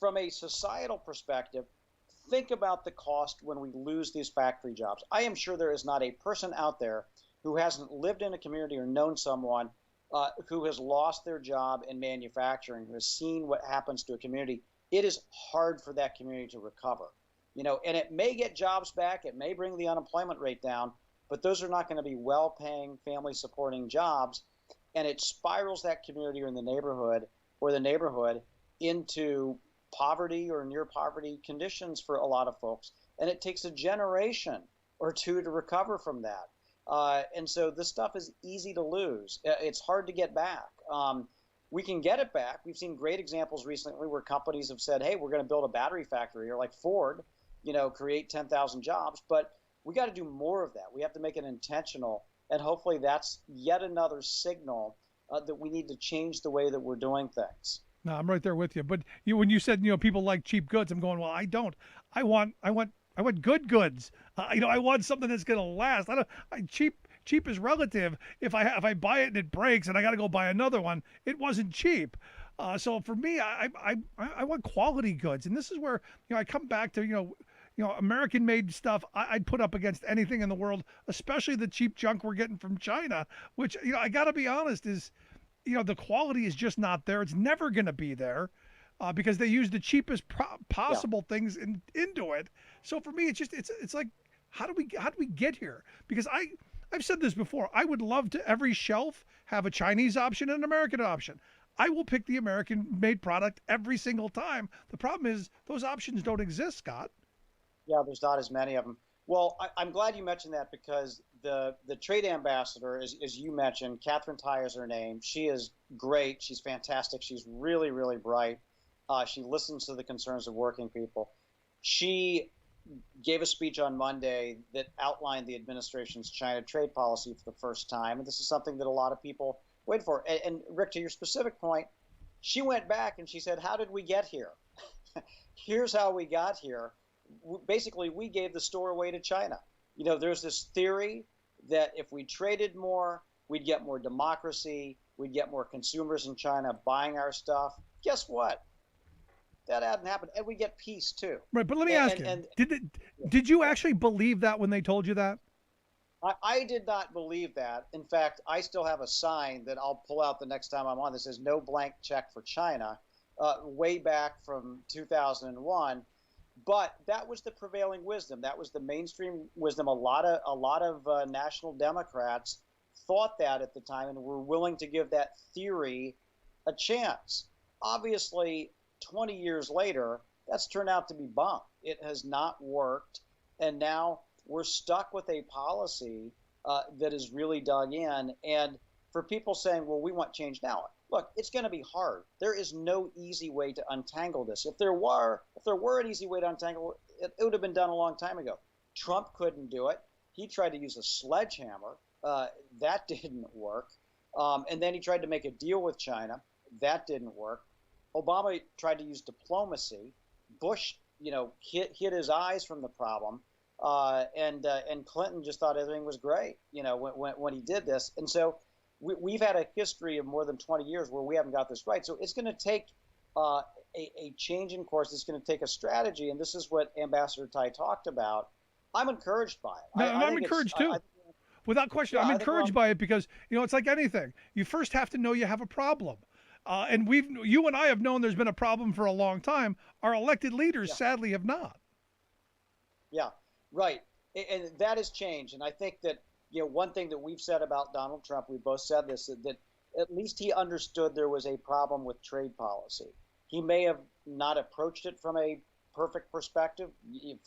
from a societal perspective, think about the cost when we lose these factory jobs. I am sure there is not a person out there who hasn't lived in a community or known someone who has lost their job in manufacturing, who has seen what happens to a community. It is hard for that community to recover. And it may get jobs back, it may bring the unemployment rate down, but those are not going to be well-paying, family-supporting jobs. and it spirals that community or the neighborhood into poverty or near poverty conditions for a lot of folks. And it takes a generation or two to recover from that. And so this stuff is easy to lose. It's hard to get back. We can get it back. We've seen great examples recently where companies have said, hey, we're going to build a battery factory, or like Ford, create 10,000 jobs. But we got to do more of that. We have to make it intentional. And hopefully that's yet another signal that we need to change the way that we're doing things. No, I'm right there with you. But when you said, people like cheap goods, I'm going, well, I don't. I want good goods. I want something that's going to last. Cheap is relative. If I buy it and it breaks and I got to go buy another one, it wasn't cheap. So for me, I want quality goods, and this is where I come back to American-made stuff. I'd put up against anything in the world, especially the cheap junk we're getting from China. Which I got to be honest is, the quality is just not there. It's never going to be there. Because they use the cheapest possible things into it. So for me, it's like, how do we get here? Because I've said this before. I would love to every shelf have a Chinese option and an American option. I will pick the American-made product every single time. The problem is those options don't exist, Scott. Yeah, there's not as many of them. Well, I'm glad you mentioned that, because the trade ambassador, as you mentioned, Catherine Tai is her name. She is great. She's fantastic. She's really, really bright. She listens to the concerns of working people. She gave a speech on Monday that outlined the administration's China trade policy for the first time. And this is something that a lot of people wait for. And Rick, to your specific point, she went back and she said, how did we get here? Here's how we got here. Basically, we gave the store away to China. There's this theory that if we traded more, we'd get more democracy, we'd get more consumers in China buying our stuff. Guess what? That hadn't happened, and we get peace too. Right, but let me ask you: did you actually believe that when they told you that? I did not believe that. In fact, I still have a sign that I'll pull out the next time I'm on that says "No blank check for China," way back from 2001. But that was the prevailing wisdom. That was the mainstream wisdom. A lot of national Democrats thought that at the time and were willing to give that theory a chance. Obviously, 20 years later, that's turned out to be bunk. It has not worked. And now we're stuck with a policy that is really dug in. And for people saying, well, we want change now. Look, it's going to be hard. There is no easy way to untangle this. If there were an easy way to untangle it, it would have been done a long time ago. Trump couldn't do it. He tried to use a sledgehammer. That didn't work. And then he tried to make a deal with China. That didn't work. Obama tried to use diplomacy. Bush, hid his eyes from the problem, and Clinton just thought everything was great, when he did this. And so we've had a history of more than 20 years where we haven't got this right. So it's going to take a change in course. It's going to take a strategy, and this is what Ambassador Tai talked about. I'm encouraged by it. I'm encouraged too. Without question, I'm encouraged by it because it's like anything. You first have to know you have a problem. And you and I have known there's been a problem for a long time. Our elected leaders, sadly, have not. Yeah, right. And that has changed. And I think that, one thing that we've said about Donald Trump, we both said this, that at least he understood there was a problem with trade policy. He may have not approached it from a perfect perspective,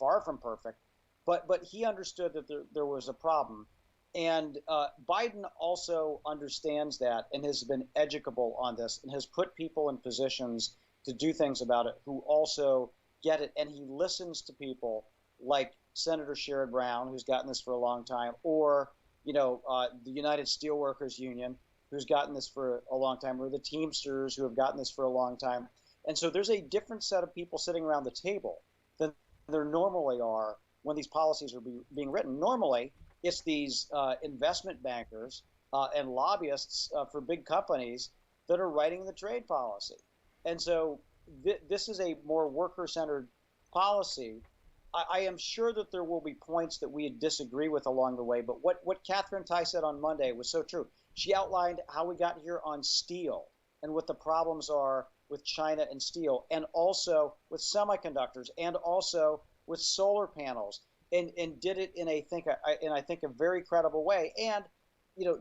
far from perfect, but he understood that there was a problem. And Biden also understands that and has been educable on this and has put people in positions to do things about it who also get it. And he listens to people like Senator Sherrod Brown, who's gotten this for a long time, or, the United Steelworkers Union, who's gotten this for a long time, or the Teamsters, who have gotten this for a long time. And so there's a different set of people sitting around the table than there normally are when these policies are being written. Normally, it's these investment bankers and lobbyists for big companies that are writing the trade policy. And so this is a more worker-centered policy. I am sure that there will be points that we disagree with along the way, but what Catherine Tai said on Monday was so true. She outlined how we got here on steel and what the problems are with China and steel, and also with semiconductors, and also with solar panels. And did it in I think a very credible way. And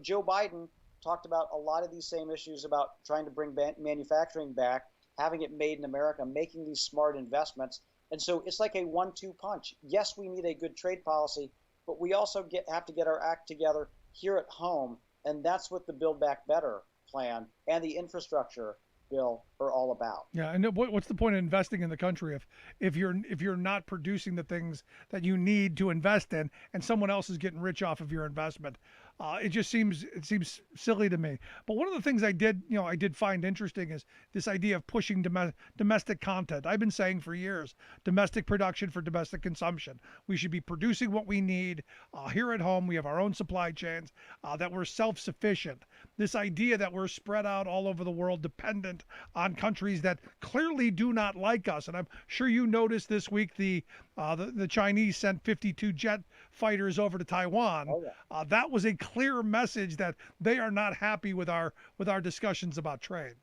Joe Biden talked about a lot of these same issues about trying to bring manufacturing back, having it made in America, making these smart investments. And so it's like a 1-2 punch. Yes, we need a good trade policy, but we also have to get our act together here at home. And that's what the Build Back Better plan and the infrastructure bill are all about. Yeah, and what's the point of investing in the country if you're not producing the things that you need to invest in, and someone else is getting rich off of your investment? It seems silly to me. But one of the things I did find interesting is this idea of pushing domestic content. I've been saying for years, domestic production for domestic consumption. We should be producing what we need here at home. We have our own supply chains, that we're self-sufficient. This idea that we're spread out all over the world, dependent on countries that clearly do not like us. And I'm sure you noticed this week the Chinese sent 52 jet fighters over to Taiwan. Oh, yeah. That was a clear message that they are not happy with our discussions about trade.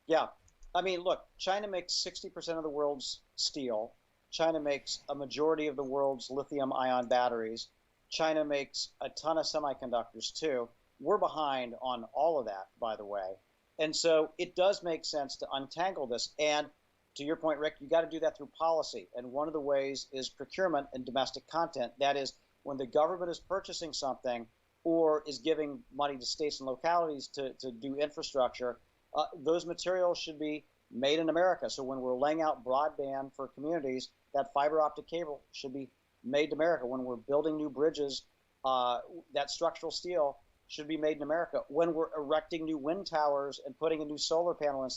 Yeah. I mean, look, China makes 60% of the world's steel. China makes a majority of the world's lithium-ion batteries. China makes a ton of semiconductors, too. We're behind on all of that, by the way. And so it does make sense to untangle this. And to your point, Rick, you got to do that through policy. And one of the ways is procurement and domestic content. That is, when the government is purchasing something or is giving money to states and localities to do infrastructure, those materials should be made in America. So when we're laying out broadband for communities, that fiber optic cable should be made in America. When we're building new bridges, that structural steel should be made in America. When we're erecting new wind towers and putting in new solar panel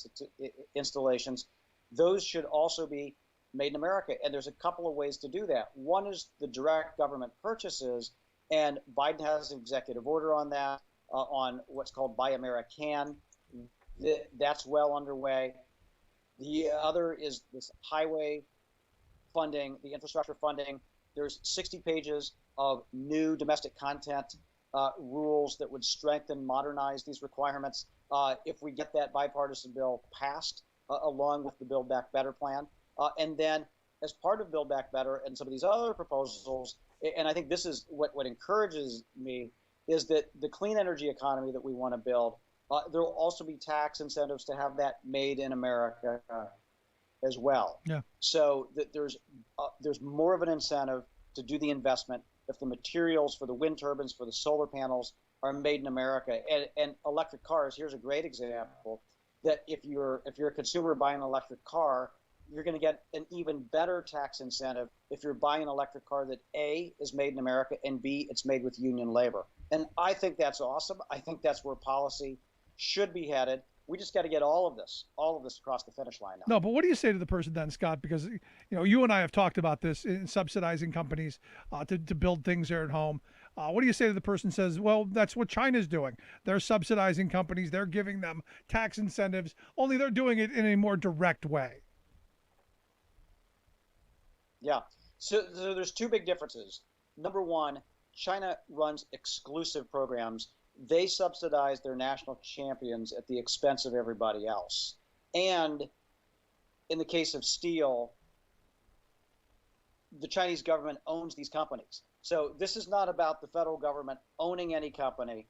installations, those should also be made in America. And there's a couple of ways to do that. One is the direct government purchases, and Biden has an executive order on that, on what's called Buy American. That's well underway. The other is this highway funding, the infrastructure funding. There's 60 pages of new domestic content rules that would strengthen, modernize these requirements if we get that bipartisan bill passed, along with the Build Back Better plan. And then as part of Build Back Better and some of these other proposals, and I think this is what encourages me, is that the clean energy economy that we want to build, there will also be tax incentives to have that made in America as well. Yeah. So that there's more of an incentive to do the investment if the materials for the wind turbines, for the solar panels are made in America. And electric cars, here's a great example, that if you're a consumer buying an electric car, you're going to get an even better tax incentive if you're buying an electric car that A, is made in America, and B, it's made with union labor. And I think that's awesome. I think that's where policy should be headed. We just got to get all of this across the finish line now. No, but what do you say to the person then, Scott? Because you and I have talked about this in subsidizing companies to build things there at home. What do you say to the person who says, well, that's what China's doing? They're subsidizing companies. They're giving them tax incentives, only they're doing it in a more direct way. Yeah. So there's two big differences. Number one, China runs exclusive programs. They subsidize their national champions at the expense of everybody else. And in the case of steel, the Chinese government owns these companies. So this is not about the federal government owning any company.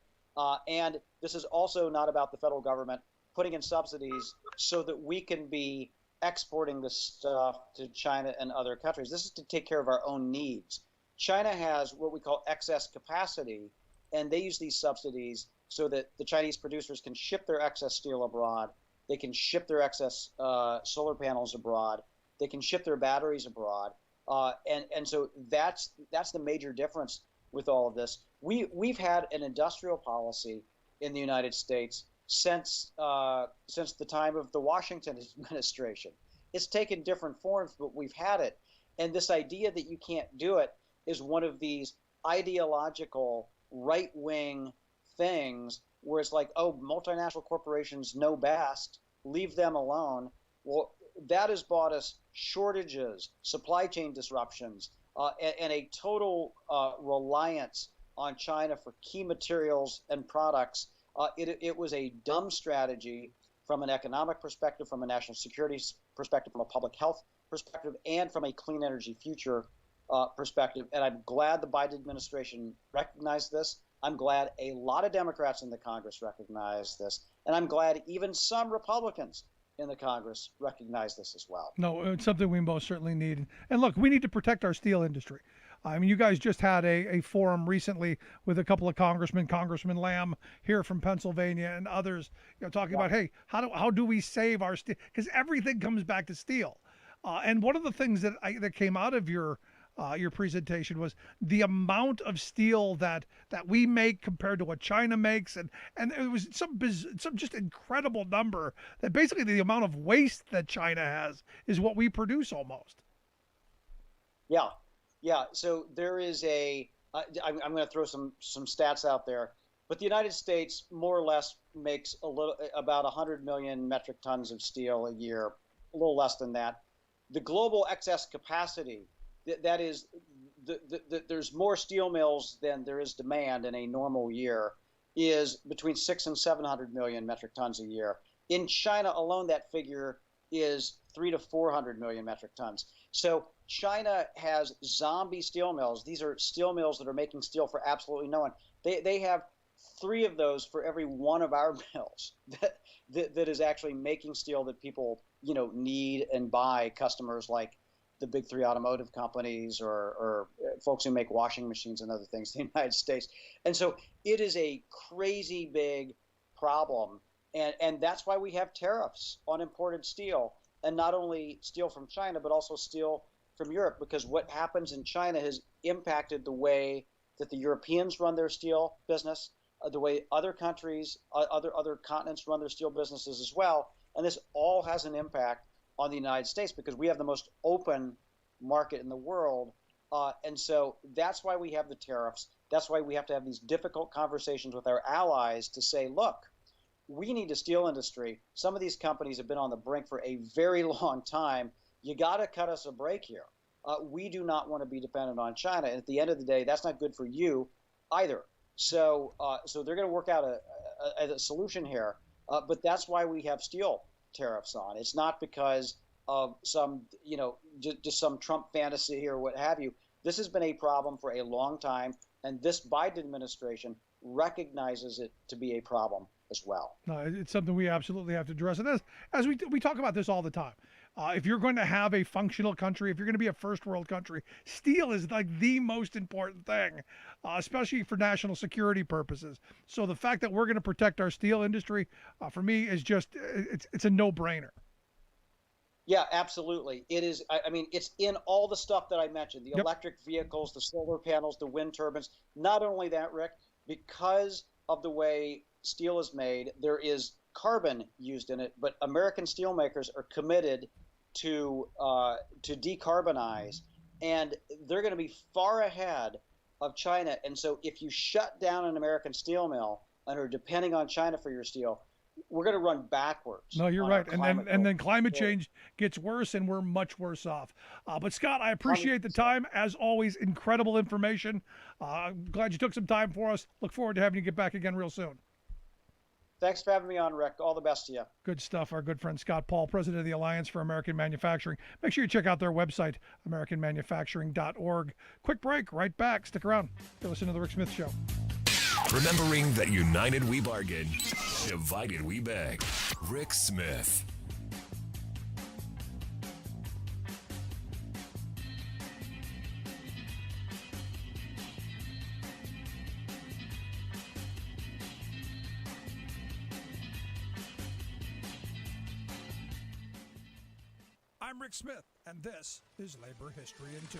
And this is also not about the federal government putting in subsidies so that we can be exporting this stuff to China and other countries. This is to take care of our own needs. China has what we call excess capacity, and they use these subsidies so that the Chinese producers can ship their excess steel abroad. They can ship their excess solar panels abroad. They can ship their batteries abroad. And so that's the major difference with all of this. We've had an industrial policy in the United States since the time of the Washington administration. It's taken different forms, but we've had it. And this idea that you can't do it is one of these ideological right-wing things where it's like, oh, multinational corporations know best, leave them alone. Well, that has bought us shortages, supply chain disruptions, and a total reliance on China for key materials and products. It was a dumb strategy from an economic perspective, from a national security perspective, from a public health perspective, and from a clean energy future perspective. And I'm glad the Biden administration recognized this. I'm glad a lot of Democrats in the Congress recognize this, and I'm glad even some Republicans in the Congress recognize this as well. No, it's something we most certainly need. And look, we need to protect our steel industry. I mean, you guys just had a forum recently with a couple of congressmen, Congressman Lamb here from Pennsylvania and others, talking about, hey, how do we save our steel? Because everything comes back to steel. And one of the things that came out of your presentation was the amount of steel that we make compared to what China makes, and it was some just incredible number that basically the amount of waste that China has is what we produce almost. Yeah. So there is I'm going to throw some stats out there, but the United States more or less makes about 100 million metric tons of steel a year, a little less than that. The global excess capacity, that is, there's more steel mills than there is demand in a normal year, is between 600 and 700 million metric tons a year. In China alone, that figure is 300 to 400 million metric tons. So China has zombie steel mills. These are steel mills that are making steel for absolutely no one. They have 3 of those for every one of our mills that is actually making steel that people need and buy. Customers like the big 3 automotive companies or folks who make washing machines and other things in the United States. And so it is a crazy big problem. And that's why we have tariffs on imported steel, and not only steel from China, but also steel from Europe, because what happens in China has impacted the way that the Europeans run their steel business, the way other countries, other continents run their steel businesses as well. And this all has an impact on the United States because we have the most open market in the world. And so that's why we have the tariffs. That's why we have to have these difficult conversations with our allies to say, look, we need a steel industry. Some of these companies have been on the brink for a very long time. You got to cut us a break here. We do not want to be dependent on China. And at the end of the day, that's not good for you either. So they're going to work out a solution here. But that's why we have steel tariffs on. It's not because of some, just some Trump fantasy or what have you. This has been a problem for a long time. And this Biden administration recognizes it to be a problem as well. No, it's something we absolutely have to address. And as we talk about this all the time, if you're going to have a functional country, if you're going to be a first world country, steel is like the most important thing, especially for national security purposes. So the fact that we're going to protect our steel industry, for me, is just it's a no-brainer. Yeah, absolutely. It is. I mean, it's in all the stuff that I mentioned, the Yep. electric vehicles, the solar panels, the wind turbines. Not only that, Rick, because of the way steel is made, there is carbon used in it, but American steelmakers are committed to decarbonize, and they're going to be far ahead of China. And so if you shut down an American steel mill and are depending on China for your steel, we're going to run backwards. No, you're on our right. And climate then goals. climate change gets worse, and we're much worse off. But Scott, I appreciate the time. As always, incredible information. I'm glad you took some time for us. Look forward to having you get back again real soon. Thanks for having me on, Rick. All the best to you. Good stuff. Our good friend Scott Paul, president of the Alliance for American Manufacturing. Make sure you check out their website, americanmanufacturing.org. Quick break, right back. Stick around. You're listening to The Rick Smith Show. Remembering that united we bargain, divided we beg. Rick Smith. I'm Rick Smith, and this is Labor History in 2.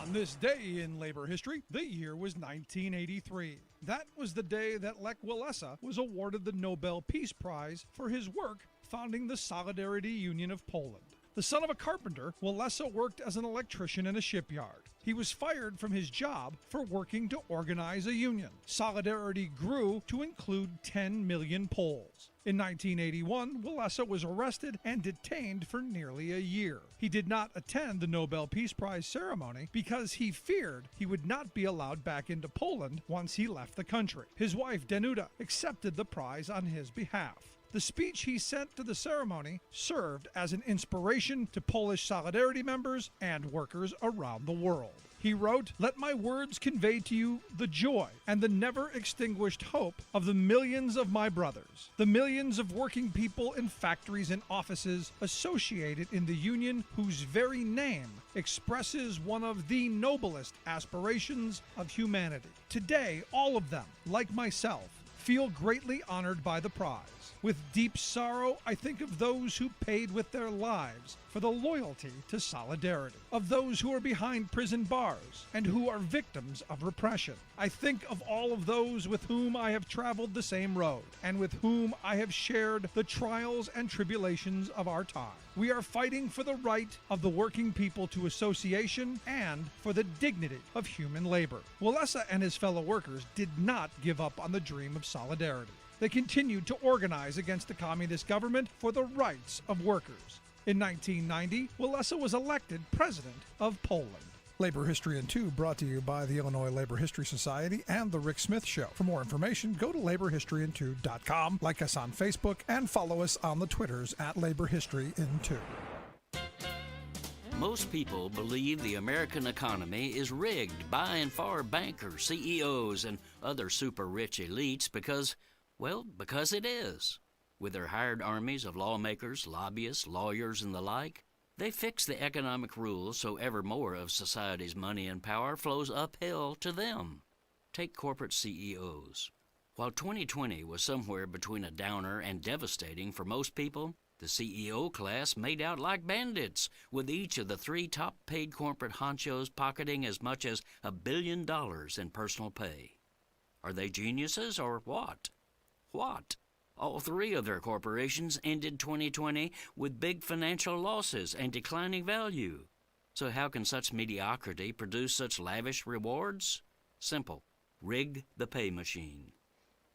On this day in labor history, the year was 1983. That was the day that Lech Walesa was awarded the Nobel Peace Prize for his work founding the Solidarity Union of Poland. The son of a carpenter, Walesa worked as an electrician in a shipyard. He was fired from his job for working to organize a union. Solidarity grew to include 10 million Poles. In 1981, Walesa was arrested and detained for nearly a year. He did not attend the Nobel Peace Prize ceremony because he feared he would not be allowed back into Poland once he left the country. His wife, Danuta, accepted the prize on his behalf. The speech he sent to the ceremony served as an inspiration to Polish Solidarity members and workers around the world. He wrote, "Let my words convey to you the joy and the never extinguished hope of the millions of my brothers, the millions of working people in factories and offices associated in the union whose very name expresses one of the noblest aspirations of humanity. Today, all of them, like myself, feel greatly honored by the prize. With deep sorrow, I think of those who paid with their lives for the loyalty to solidarity, of those who are behind prison bars and who are victims of repression. I think of all of those with whom I have traveled the same road and with whom I have shared the trials and tribulations of our time. We are fighting for the right of the working people to association and for the dignity of human labor." Walesa and his fellow workers did not give up on the dream of solidarity. They continued to organize against the communist government for the rights of workers. In 1990, Walesa was elected president of Poland. Labor History in 2 brought to you by the Illinois Labor History Society and The Rick Smith Show. For more information, go to laborhistoryin2.com, like us on Facebook, and follow us on the Twitters at Labor History in 2. Most people believe the American economy is rigged by and for bankers, CEOs, and other super rich elites because it is. With their hired armies of lawmakers, lobbyists, lawyers, and the like, they fix the economic rules so ever more of society's money and power flows uphill to them. Take corporate CEOs. While 2020 was somewhere between a downer and devastating for most people, the CEO class made out like bandits, with each of the 3 top-paid corporate honchos pocketing as much as $1 billion in personal pay. Are they geniuses or what? What? All 3 of their corporations ended 2020 with big financial losses and declining value. So how can such mediocrity produce such lavish rewards? Simple. Rig the pay machine.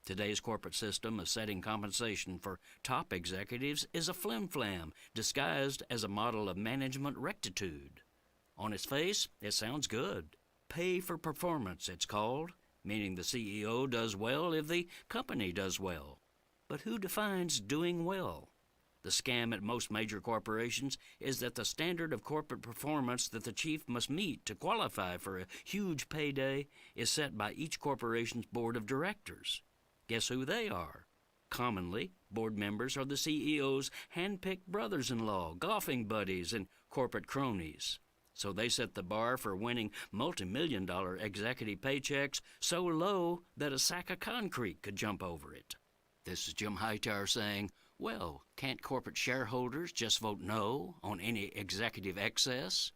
Today's corporate system of setting compensation for top executives is a flim-flam disguised as a model of management rectitude. On its face, it sounds good. Pay for performance, it's called, meaning the CEO does well if the company does well. But who defines doing well? The scam at most major corporations is that the standard of corporate performance that the chief must meet to qualify for a huge payday is set by each corporation's board of directors. Guess who they are? Commonly, board members are the CEO's hand-picked brothers-in-law, golfing buddies, and corporate cronies. So they set the bar for winning multi-million-dollar executive paychecks so low that a sack of concrete could jump over it. This is Jim Hightower saying, well, can't corporate shareholders just vote no on any executive excess?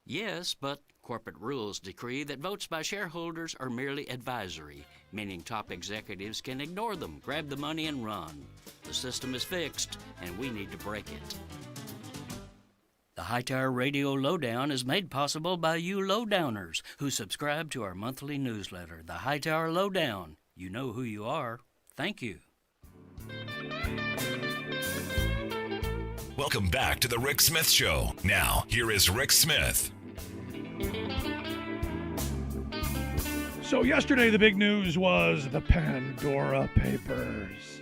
Yes, but corporate rules decree that votes by shareholders are merely advisory, meaning top executives can ignore them, grab the money, and run. The system is fixed, and we need to break it. The Hightower Radio Lowdown is made possible by you lowdowners who subscribe to our monthly newsletter, The Hightower Lowdown. You know who you are. Thank you. Welcome back to the Rick Smith Show. Now, here is Rick Smith. So yesterday, the big news was the Pandora Papers.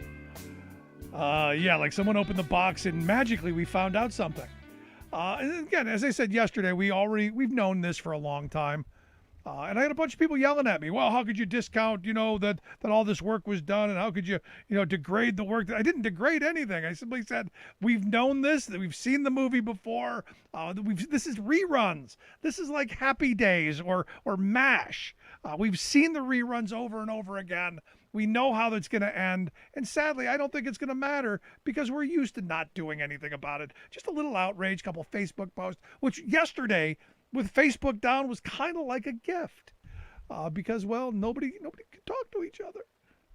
Like someone opened the box and magically we found out something. And again, as I said yesterday, we've known this for a long time. And I had a bunch of people yelling at me, well, how could you discount, that all this work was done, and how could you, degrade the work? I didn't degrade anything. I simply said, we've known this, that we've seen the movie before. This is reruns. This is like Happy Days or MASH. We've seen the reruns over and over again. We know how it's going to end. And sadly, I don't think it's going to matter because we're used to not doing anything about it. Just a little outrage, couple Facebook posts, which yesterday, with Facebook down, was kind of like a gift because, well, nobody can talk to each other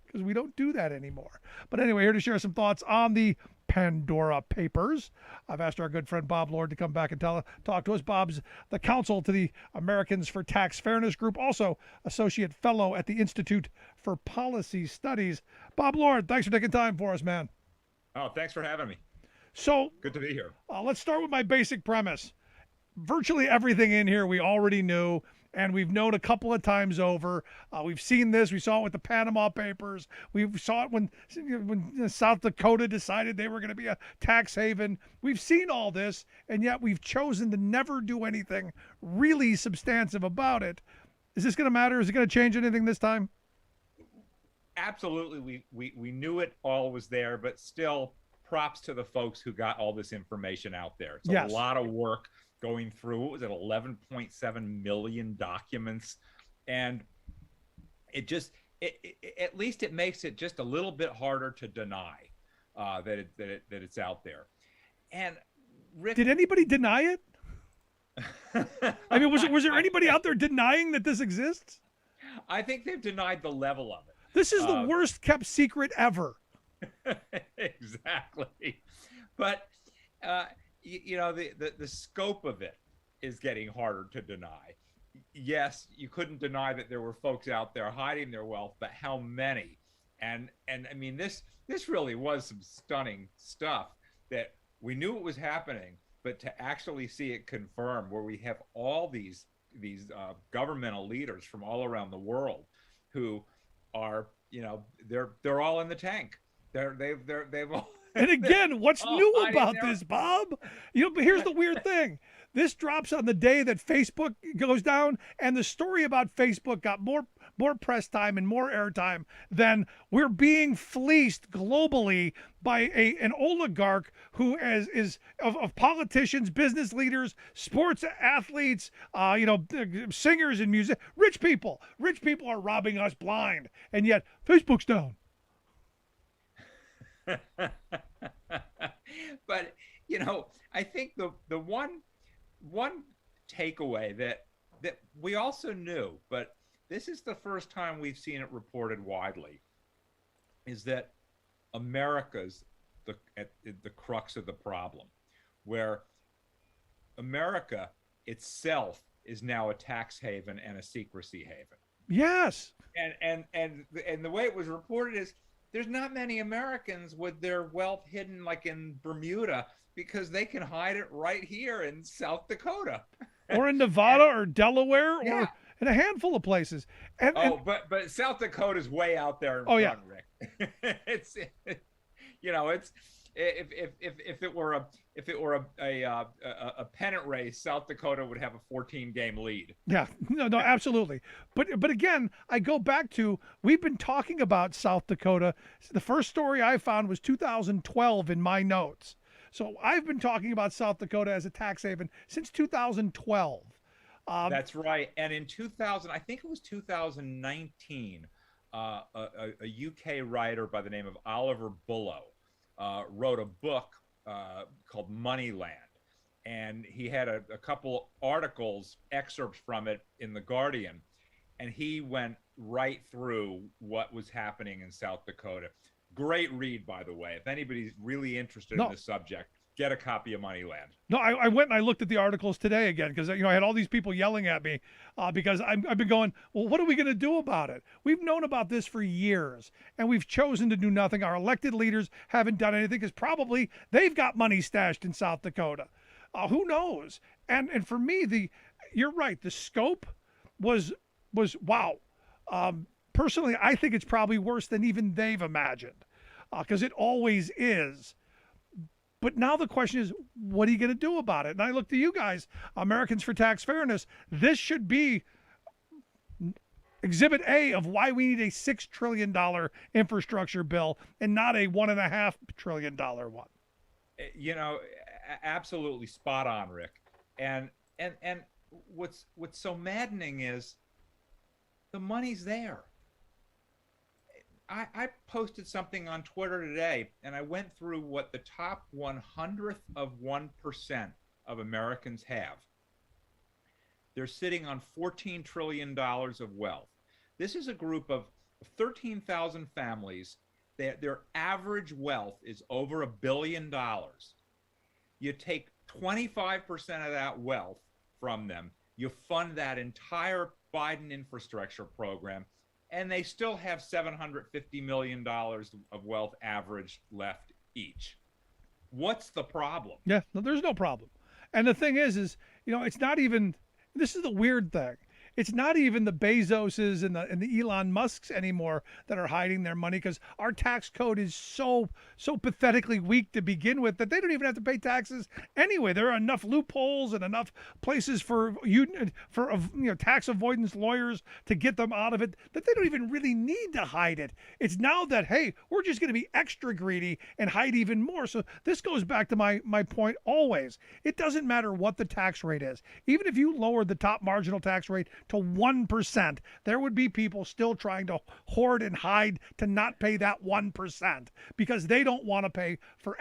because we don't do that anymore. But anyway, here to share some thoughts on the Pandora Papers. I've asked our good friend Bob Lord to come back and talk to us. Bob's the counsel to the Americans for Tax Fairness Group, also associate fellow at the Institute for Policy Studies. Bob Lord, thanks for taking time for us, man. Oh, thanks for having me. So Good to be here. Let's start with my basic premise. Virtually everything in here we already knew. and we've known a couple of times over. We've seen this. We saw it with the Panama Papers. We saw it when South Dakota decided they were going to be a tax haven. We've seen all this, and yet we've chosen to never do anything really substantive about it. Is this going to matter? Is it going to change anything this time? Absolutely. We knew it all was there, but still, props to the folks who got all this information out there. It's Yes. a lot of work going through. What was it, 11.7 million documents? And it just, at least it makes it just a little bit harder to deny that it's out there. And Rick, Did anybody deny it? I mean, was there anybody out there denying that this exists? I think they've denied the level of it. This is the worst kept secret ever. Exactly. But the scope of it is getting harder to deny. Yes, you couldn't deny that there were folks out there hiding their wealth, but how many? And I mean, this really was some stunning stuff that we knew it was happening, but to actually see it confirmed, where we have all these governmental leaders from all around the world who are, they're all in the tank. They've all. And again, what's new about this, Bob? But here's the weird thing. This drops on the day that Facebook goes down, and the story about Facebook got more press time and more airtime than we're being fleeced globally by an oligarch who is of politicians, business leaders, sports athletes, singers and music. Rich people are robbing us blind, and yet Facebook's down. But I think the one takeaway that we also knew, but this is the first time we've seen it reported widely, is that America's at the crux of the problem, where America itself is now a tax haven and a secrecy haven. Yes. And the way it was reported is there's not many Americans with their wealth hidden like in Bermuda, because they can hide it right here in South Dakota. Or in Nevada or Delaware or in a handful of places. But South Dakota's way out there in front, Rick. It's if it were a pennant race, South Dakota would have a 14-game lead. Yeah, no, absolutely. But again, I go back to, we've been talking about South Dakota. The first story I found was 2012 in my notes. So I've been talking about South Dakota as a tax haven since 2012. That's right. And in 2000, I think it was 2019, a UK writer by the name of Oliver Bullough wrote a book called Moneyland. And he had a couple articles, excerpts from it in The Guardian. And he went right through what was happening in South Dakota. Great read, by the way. If anybody's really interested in this subject, get a copy of Moneyland. No, I went and I looked at the articles today again, because I had all these people yelling at me because I've been going, well, what are we going to do about it? We've known about this for years, and we've chosen to do nothing. Our elected leaders haven't done anything because probably they've got money stashed in South Dakota. Who knows? And for me, you're right. The scope was wow. Personally, I think it's probably worse than even they've imagined, because it always is. But now the question is, what are you going to do about it? And I look to you guys, Americans for Tax Fairness. This should be Exhibit A of why we need a $6 trillion infrastructure bill and not a $1.5 trillion one. Absolutely spot on, Rick. And what's so maddening is the money's there. I posted something on Twitter today, and I went through what the top 100th of 1% of Americans have. They're sitting on $14 trillion of wealth. This is a group of 13,000 families. Their average wealth is over $1 billion. You take 25% of that wealth from them, you fund that entire Biden infrastructure program, and they still have $750 million of wealth average left each. What's the problem? Yeah, no, there's no problem. And the thing is it's not even, this is the weird thing. It's not even the Bezoses and the Elon Musks anymore that are hiding their money, because our tax code is so pathetically weak to begin with that they don't even have to pay taxes anyway. There are enough loopholes and enough places for tax avoidance lawyers to get them out of it that they don't even really need to hide it. It's now that, hey, we're just going to be extra greedy and hide even more. So this goes back to my point always. It doesn't matter what the tax rate is. Even if you lowered the top marginal tax rate to 1%, there would be people still trying to hoard and hide to not pay that 1%, because they don't want to pay for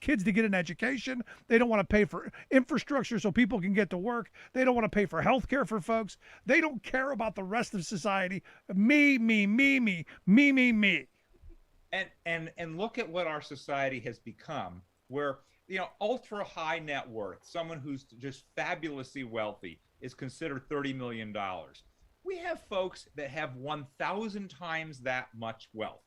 kids to get an education. They don't want to pay for infrastructure so people can get to work. They don't want to pay for health care for folks. They don't care about the rest of society. Me. And look at what our society has become, where ultra high net worth, someone who's just fabulously wealthy, is considered $30 million. We have folks that have 1,000 times that much wealth.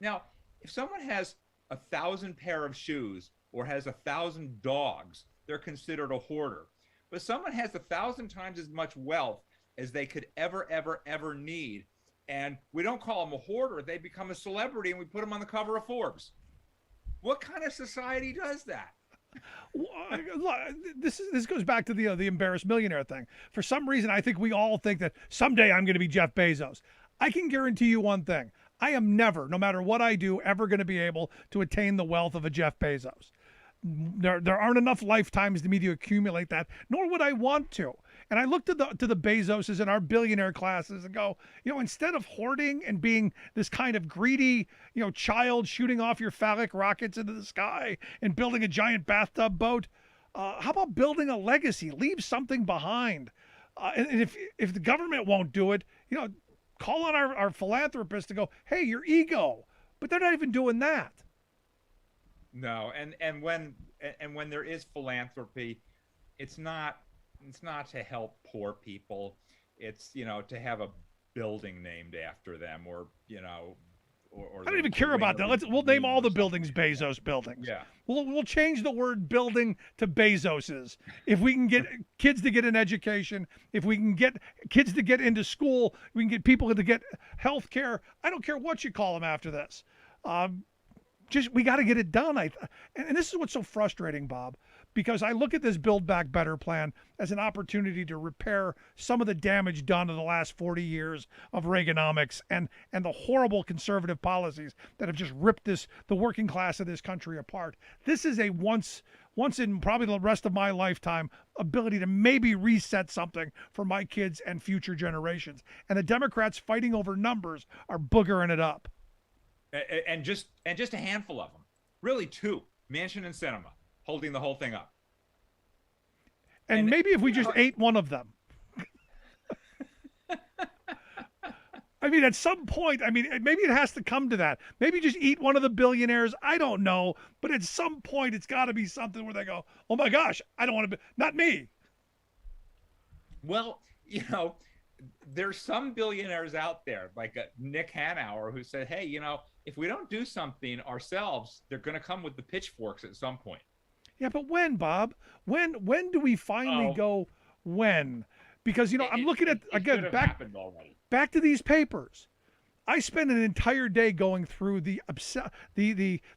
Now, if someone has 1,000 pair of shoes or has 1,000 dogs, they're considered a hoarder. But someone has 1,000 times as much wealth as they could ever need, and we don't call them a hoarder. They become a celebrity, and we put them on the cover of Forbes. What kind of society does that? This goes back to the embarrassed millionaire thing. For some reason, I think we all think that someday I'm going to be Jeff Bezos. I can guarantee you one thing. I am never, no matter what I do, ever going to be able to attain the wealth of a Jeff Bezos. There aren't enough lifetimes to me to accumulate that, nor would I want to. And I look to the Bezoses and our billionaire classes and go, instead of hoarding and being this kind of greedy, child shooting off your phallic rockets into the sky and building a giant bathtub boat, how about building a legacy? Leave something behind. And if the government won't do it, call on our philanthropists to go, hey, your ego. But they're not even doing that. No, and when there is philanthropy, it's not to help poor people. It's to have a building named after them, or I don't even care about that. We'll name all the buildings Bezos buildings. Yeah. We'll change the word building to Bezoses. If we can get kids to get an education, if we can get kids to get into school, we can get people to get health care. I don't care what you call them after this. We got to get it done. And this is what's so frustrating, Bob, because I look at this Build Back Better plan as an opportunity to repair some of the damage done in the last 40 years of Reaganomics and the horrible conservative policies that have just ripped the working class of this country apart. This is a once in probably the rest of my lifetime ability to maybe reset something for my kids and future generations. And the Democrats fighting over numbers are boogering it up. And just a handful of them, really two, Manchin and Sinema, holding the whole thing up. And maybe if we just ate one of them. I mean, at some point, maybe it has to come to that. Maybe just eat one of the billionaires. I don't know. But at some point, it's got to be something where they go, oh my gosh, I don't want to be, not me. Well, there's some billionaires out there, like Nick Hanauer, who said, hey, if we don't do something ourselves, they're going to come with the pitchforks at some point. Yeah, but when, Bob? When do we finally go when? Because, I'm looking at, again, back to these papers. I spent an entire day going through the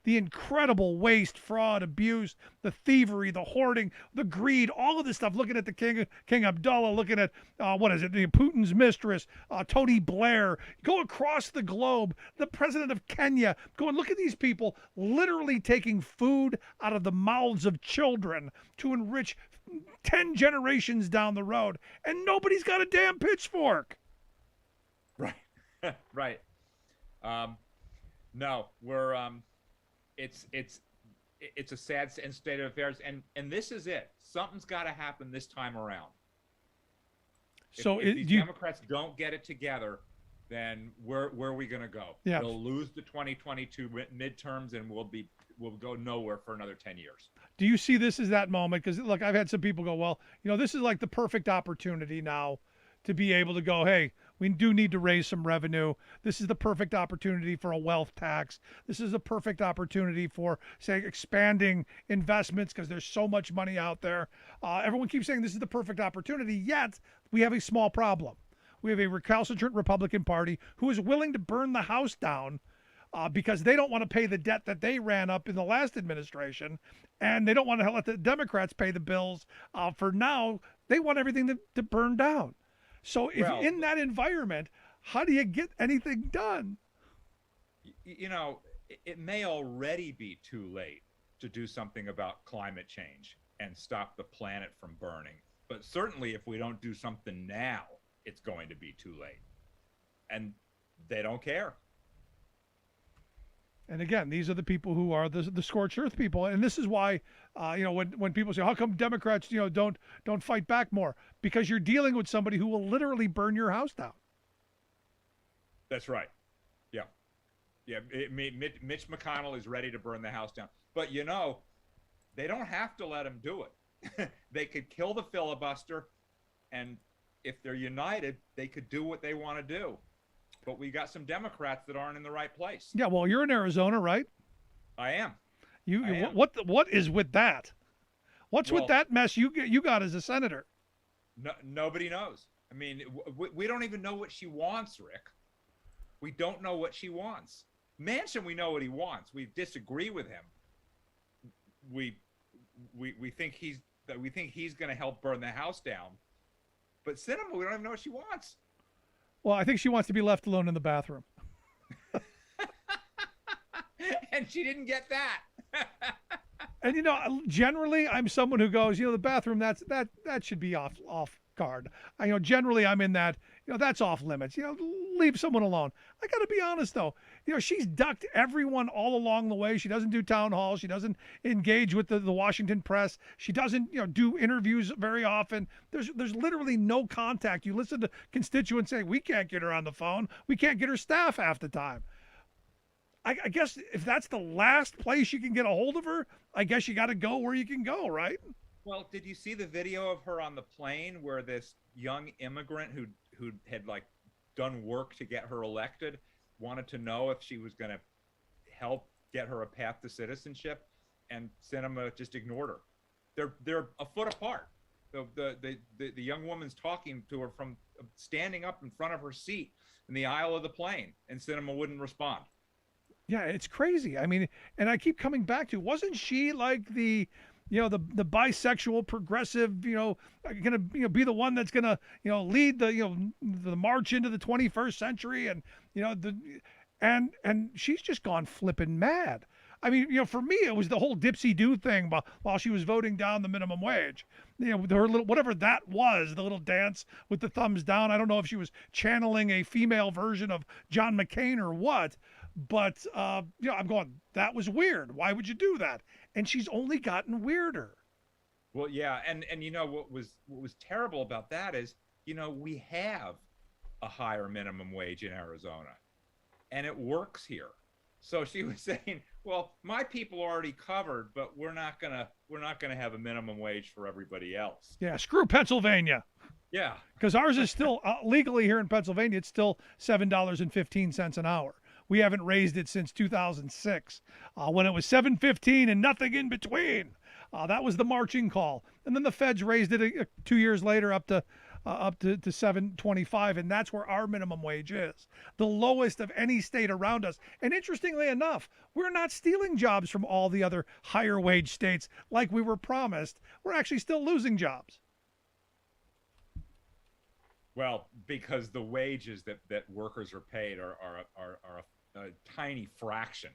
incredible waste, fraud, abuse, the thievery, the hoarding, the greed, all of this stuff, looking at the King Abdullah, looking at, Putin's mistress, Tony Blair, go across the globe, the president of Kenya, go and look at these people literally taking food out of the mouths of children to enrich 10 generations down the road, and nobody's got a damn pitchfork. Right. Right. No, we're it's a sad state of affairs, and this is it. Something's got to happen this time around. If these Democrats don't get it together, then where are we going to go? Yeah. They'll lose the 2022 midterms, and we'll go nowhere for another 10 years. Do you see this as that moment? Because look, I've had some people go, well, this is like the perfect opportunity now to be able to go, hey, we do need to raise some revenue. This is the perfect opportunity for a wealth tax. This is a perfect opportunity for, say, expanding investments because there's so much money out there. Everyone keeps saying this is the perfect opportunity, yet we have a small problem. We have a recalcitrant Republican Party who is willing to burn the House down because they don't want to pay the debt that they ran up in the last administration, and they don't want to let the Democrats pay the bills for now. They want everything to burn down. So if in that environment, how do you get anything done? You know, it may already be too late to do something about climate change and stop the planet from burning. But certainly if we don't do something now, it's going to be too late. And they don't care. And again, these are the people who are the scorched earth people, and this is why, when people say, "How come Democrats, don't fight back more?" Because you're dealing with somebody who will literally burn your house down. That's right. Yeah, Mitch McConnell is ready to burn the house down, but they don't have to let him do it. They could kill the filibuster, and if they're united, they could do what they want to do. But we got some Democrats that aren't in the right place. Yeah, well, you're in Arizona, right? I am. What is with that? What's with that mess you got as a senator? No, nobody knows. I mean, we don't even know what she wants, Rick. We don't know what she wants. Manchin, we know what he wants. We disagree with him. We think he's going to help burn the house down. But Sinema, we don't even know what she wants. Well, I think she wants to be left alone in the bathroom. And she didn't get that. And generally, I'm someone who goes, the bathroom that should be off guard. Generally I'm in that, that's off limits. Leave someone alone. I got to be honest though. She's ducked everyone all along the way. She doesn't do town halls. She doesn't engage with the Washington press. She doesn't, do interviews very often. There's literally no contact. You listen to constituents say, we can't get her on the phone. We can't get her staff half the time. I guess if that's the last place you can get a hold of her, I guess you got to go where you can go, right? Well, did you see the video of her on the plane where this young immigrant who had done work to get her elected wanted to know if she was going to help get her a path to citizenship, and Sinema just ignored her. They're a foot apart. The young woman's talking to her from standing up in front of her seat in the aisle of the plane, and Sinema wouldn't respond. Yeah, it's crazy. I mean, and I keep coming back to, wasn't she like the bisexual progressive, gonna be the one that's gonna lead the the march into the 21st century, and and she's just gone flipping mad. I mean, for me, it was the whole Dipsy Do thing while she was voting down the minimum wage. Her little, whatever that was, the little dance with the thumbs down. I don't know if she was channeling a female version of John McCain or what, but I'm going, that was weird. Why would you do that? And she's only gotten weirder. Well, yeah, and what was terrible about that is, we have a higher minimum wage in Arizona, and it works here. So she was saying, well, my people are already covered, but we're not gonna have a minimum wage for everybody else. Yeah, screw Pennsylvania. Yeah, because ours is still legally here in Pennsylvania. It's still $7.15 an hour. We haven't raised it since 2006, when it was $7.15 and nothing in between. That was the marching call, and then the feds raised it 2 years later up to $7.25, and that's where our minimum wage is, the lowest of any state around us. And interestingly enough, we're not stealing jobs from all the other higher wage states like we were promised. We're actually still losing jobs. Well, because the wages that workers are paid are a tiny fraction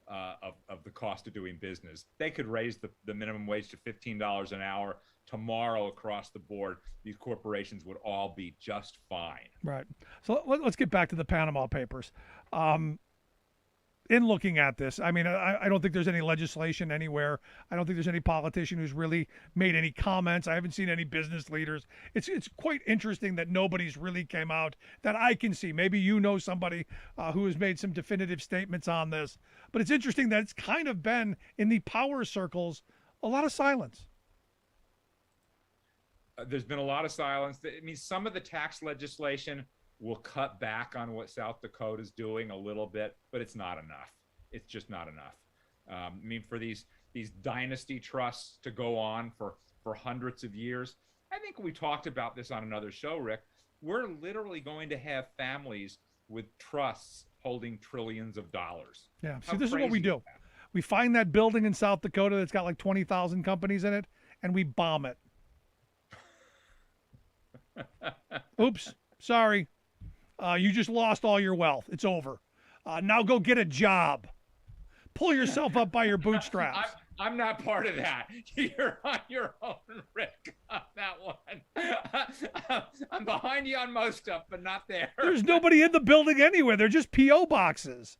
of the cost of doing business. They could raise the minimum wage to $15 an hour tomorrow across the board. These corporations would all be just fine. Right. So let's get back to the Panama Papers. In looking at this, I mean, I don't think there's any legislation anywhere. I don't think there's any politician who's really made any comments. I haven't seen any business leaders. It's quite interesting that nobody's really came out that I can see. Maybe somebody who has made some definitive statements on this. But it's interesting that it's kind of been, in the power circles, a lot of silence. There's been a lot of silence. I mean, some of the tax legislation will cut back on what South Dakota is doing a little bit, but it's not enough. It's just not enough. I mean, for these dynasty trusts to go on for hundreds of years, I think we talked about this on another show, Rick. We're literally going to have families with trusts holding trillions of dollars. Yeah. See, How this is what we crazy do. is that? We find that building in South Dakota that's got like 20,000 companies in it, and we bomb it. Oops. Sorry. You just lost all your wealth. It's over. Now go get a job. Pull yourself up by your bootstraps. I'm not part of that. You're on your own, Rick, on that one. I'm behind you on most stuff, but not there. There's nobody in the building anywhere. They're just P.O. boxes.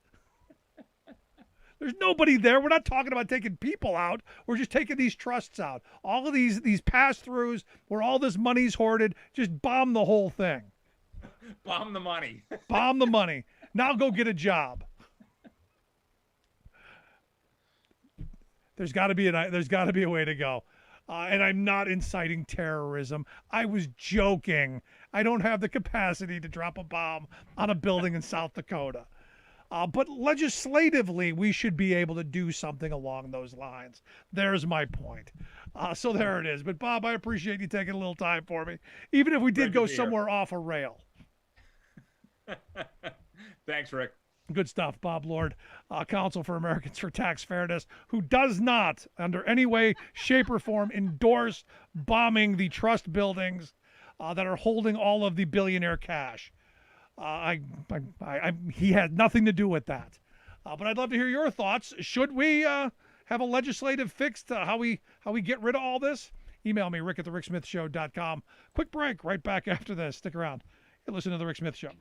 There's nobody there. We're not talking about taking people out. We're just taking these trusts out. All of these pass-throughs where all this money's hoarded, just bomb the whole thing. Bomb the money. Bomb the money. Now go get a job. There's got to be a way to go. And I'm not inciting terrorism. I was joking. I don't have the capacity to drop a bomb on a building in South Dakota. But legislatively, we should be able to do something along those lines. There's my point. So there it is. But Bob, I appreciate you taking a little time for me, even if we did go somewhere off a rail. Thanks, Rick. Good stuff, Bob Lord, Council for Americans for Tax Fairness, who does not, under any way, shape, or form, endorse bombing the trust buildings that are holding all of the billionaire cash. He had nothing to do with that. But I'd love to hear your thoughts. Should we have a legislative fix to how we get rid of all this? Email me, rick@thericksmithshow.com. Quick break, right back after this. Stick around. You're listening to The Rick Smith Show.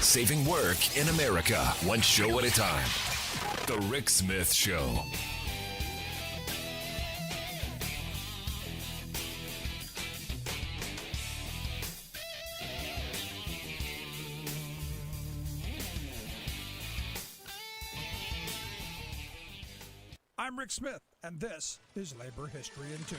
Saving work in America, one show at a time. The Rick Smith Show. I'm Rick Smith, and this is Labor History in 2.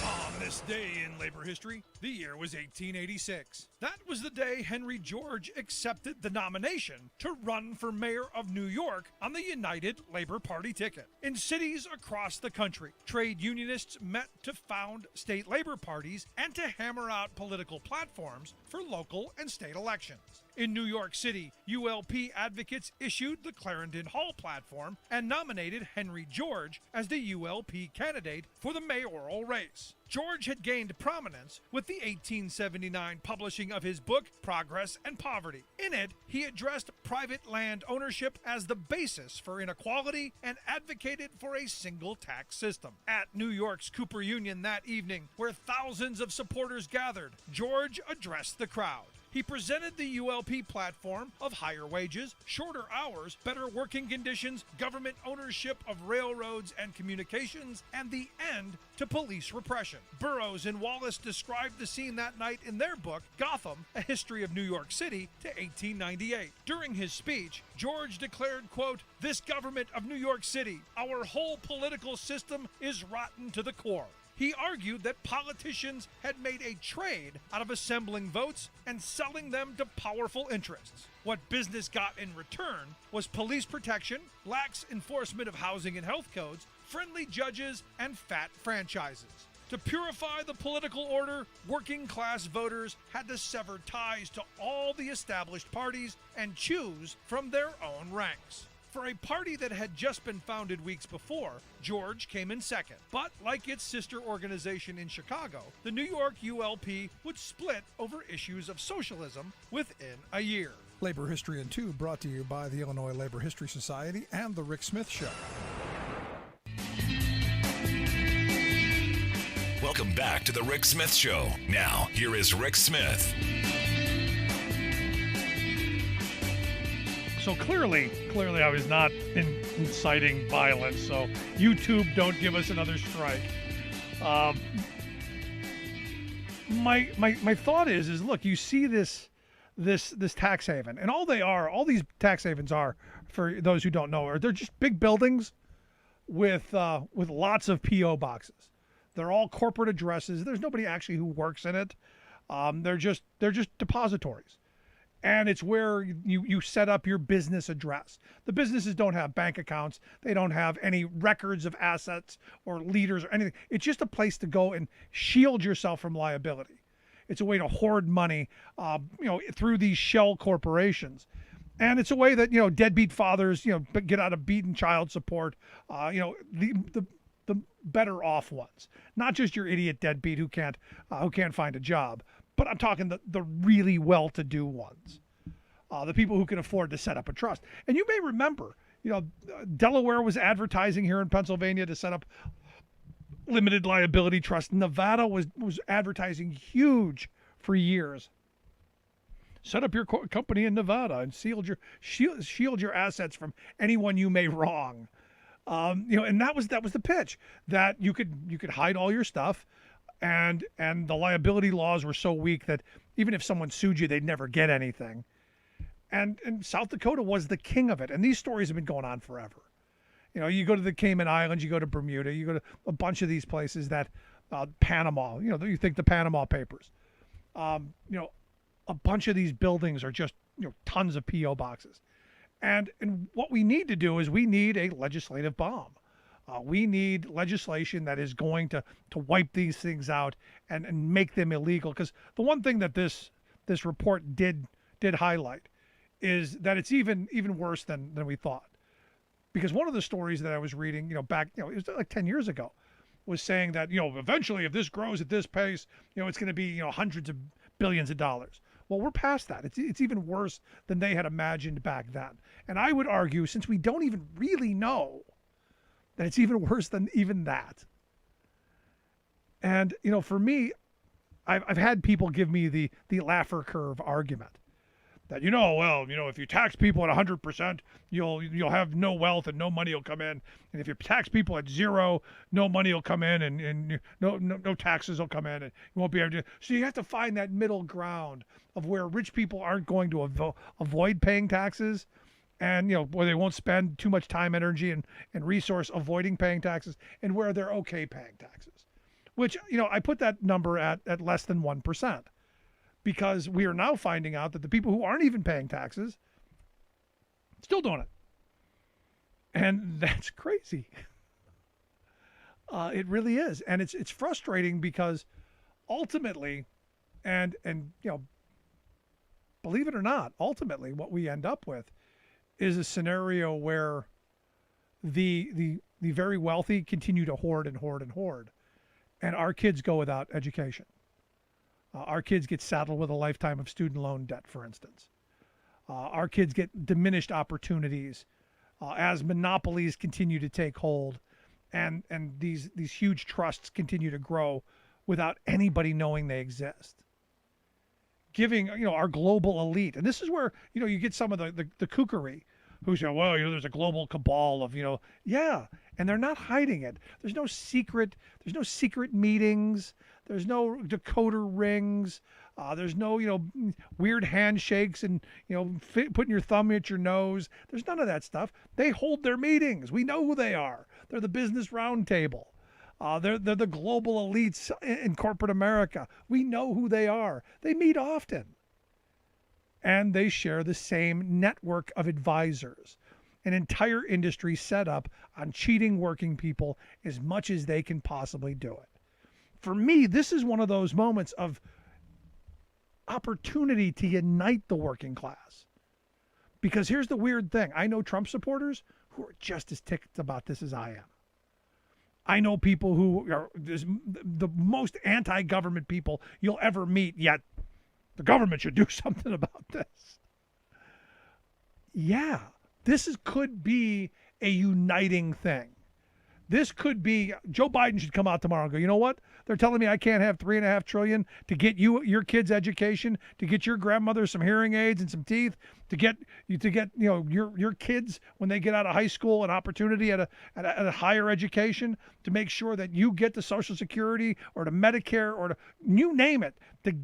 On this day in labor history, the year was 1886. That was the day Henry George accepted the nomination to run for mayor of New York on the United Labor Party ticket. In cities across the country, trade unionists met to found state labor parties and to hammer out political platforms for local and state elections. In New York City, ULP advocates issued the Clarendon Hall platform and nominated Henry George as the ULP candidate for the mayoral race. George had gained prominence with the 1879 publishing of his book, Progress and Poverty. In it, he addressed private land ownership as the basis for inequality and advocated for a single tax system. At New York's Cooper Union that evening, where thousands of supporters gathered, George addressed the crowd. He presented the ULP platform of higher wages, shorter hours, better working conditions, government ownership of railroads and communications, and the end to police repression. Burroughs and Wallace described the scene that night in their book, Gotham, A History of New York City, to 1898. During his speech, George declared, quote, "This government of New York City, our whole political system is rotten to the core." He argued that politicians had made a trade out of assembling votes and selling them to powerful interests. What business got in return was police protection, lax enforcement of housing and health codes, friendly judges, and fat franchises. To purify the political order, working-class voters had to sever ties to all the established parties and choose from their own ranks. For a party that had just been founded weeks before, George came in second. But like its sister organization in Chicago, the New York ULP would split over issues of socialism within a year. Labor History in 2 brought to you by the Illinois Labor History Society and The Rick Smith Show. Welcome back to The Rick Smith Show. Now, here is Rick Smith. So clearly I was not inciting violence. So YouTube, don't give us another strike. My thought is look, you see this tax haven, and all these tax havens are, for those who don't know, they're just big buildings with lots of PO boxes. They're all corporate addresses. There's nobody actually who works in it. They're just depositories. and it's where you set up your business address. The businesses don't have bank accounts. They don't have any records of assets or leaders or anything. It's just a place to go and shield yourself from liability. It's a way to hoard money, through these shell corporations. And it's a way that, deadbeat fathers, get out of beaten child support, the better off ones, not just your idiot deadbeat who can't find a job, but I'm talking the really well-to-do ones, the people who can afford to set up a trust. And you may remember, Delaware was advertising here in Pennsylvania to set up limited liability trust. Nevada was advertising huge for years. Set up your company in Nevada and shield your assets from anyone you may wrong. And that was the pitch, that you could hide all your stuff, and the liability laws were so weak that even if someone sued you, they'd never get anything. And South Dakota was the king of it. And these stories have been going on forever. You go to the Cayman Islands, you go to Bermuda, you go to a bunch of these places that, Panama, you think the Panama Papers, a bunch of these buildings are just, tons of P.O. boxes. And what we need to do is we need a legislative bomb. We need legislation that is going to wipe these things out and make them illegal. Because the one thing that this report did highlight is that it's even worse than we thought. Because one of the stories that I was reading, back, it was like 10 years ago, was saying that, eventually if this grows at this pace, it's going to be, hundreds of billions of dollars. Well, we're past that. It's even worse than they had imagined back then. And I would argue, since we don't even really know, that it's even worse than even that. And, for me, I've had people give me the Laffer curve argument. That, if you tax people at 100%, you'll have no wealth and no money will come in. And if you tax people at 0, no money will come in and no taxes will come in, and you won't be able to. So you have to find that middle ground of where rich people aren't going to avoid paying taxes, and where they won't spend too much time, energy, and resource avoiding paying taxes, and where they're okay paying taxes. Which, I put that number at less than 1%. Because we are now finding out that the people who aren't even paying taxes still doing it. And that's crazy. It really is. And it's frustrating because ultimately, and believe it or not, ultimately what we end up with is a scenario where the very wealthy continue to hoard and hoard and hoard, and our kids go without education. Our kids get saddled with a lifetime of student loan debt, for instance. Our kids get diminished opportunities as monopolies continue to take hold, and these huge trusts continue to grow without anybody knowing they exist. Giving, our global elite, and this is where, you get some of the kookery, who say, well, there's a global cabal of, yeah, and they're not hiding it. There's no secret meetings. There's no decoder rings. There's no, weird handshakes and, putting your thumb at your nose. There's none of that stuff. They hold their meetings. We know who they are. They're the Business Roundtable. They're the global elites in corporate America. We know who they are. They meet often. And they share the same network of advisors, an entire industry set up on cheating working people as much as they can possibly do it. For me, this is one of those moments of opportunity to unite the working class. Because here's the weird thing. I know Trump supporters who are just as ticked about this as I am. I know people who are the most anti-government people you'll ever meet, yet the government should do something about this. Yeah, could be a uniting thing. This could be, Joe Biden should come out tomorrow and go, you know what? They're telling me I can't have $3.5 trillion to get your kids' education, to get your grandmother some hearing aids and some teeth, to get your kids when they get out of high school an opportunity at a higher education, to make sure that you get to Social Security or to Medicare or to, you name it, to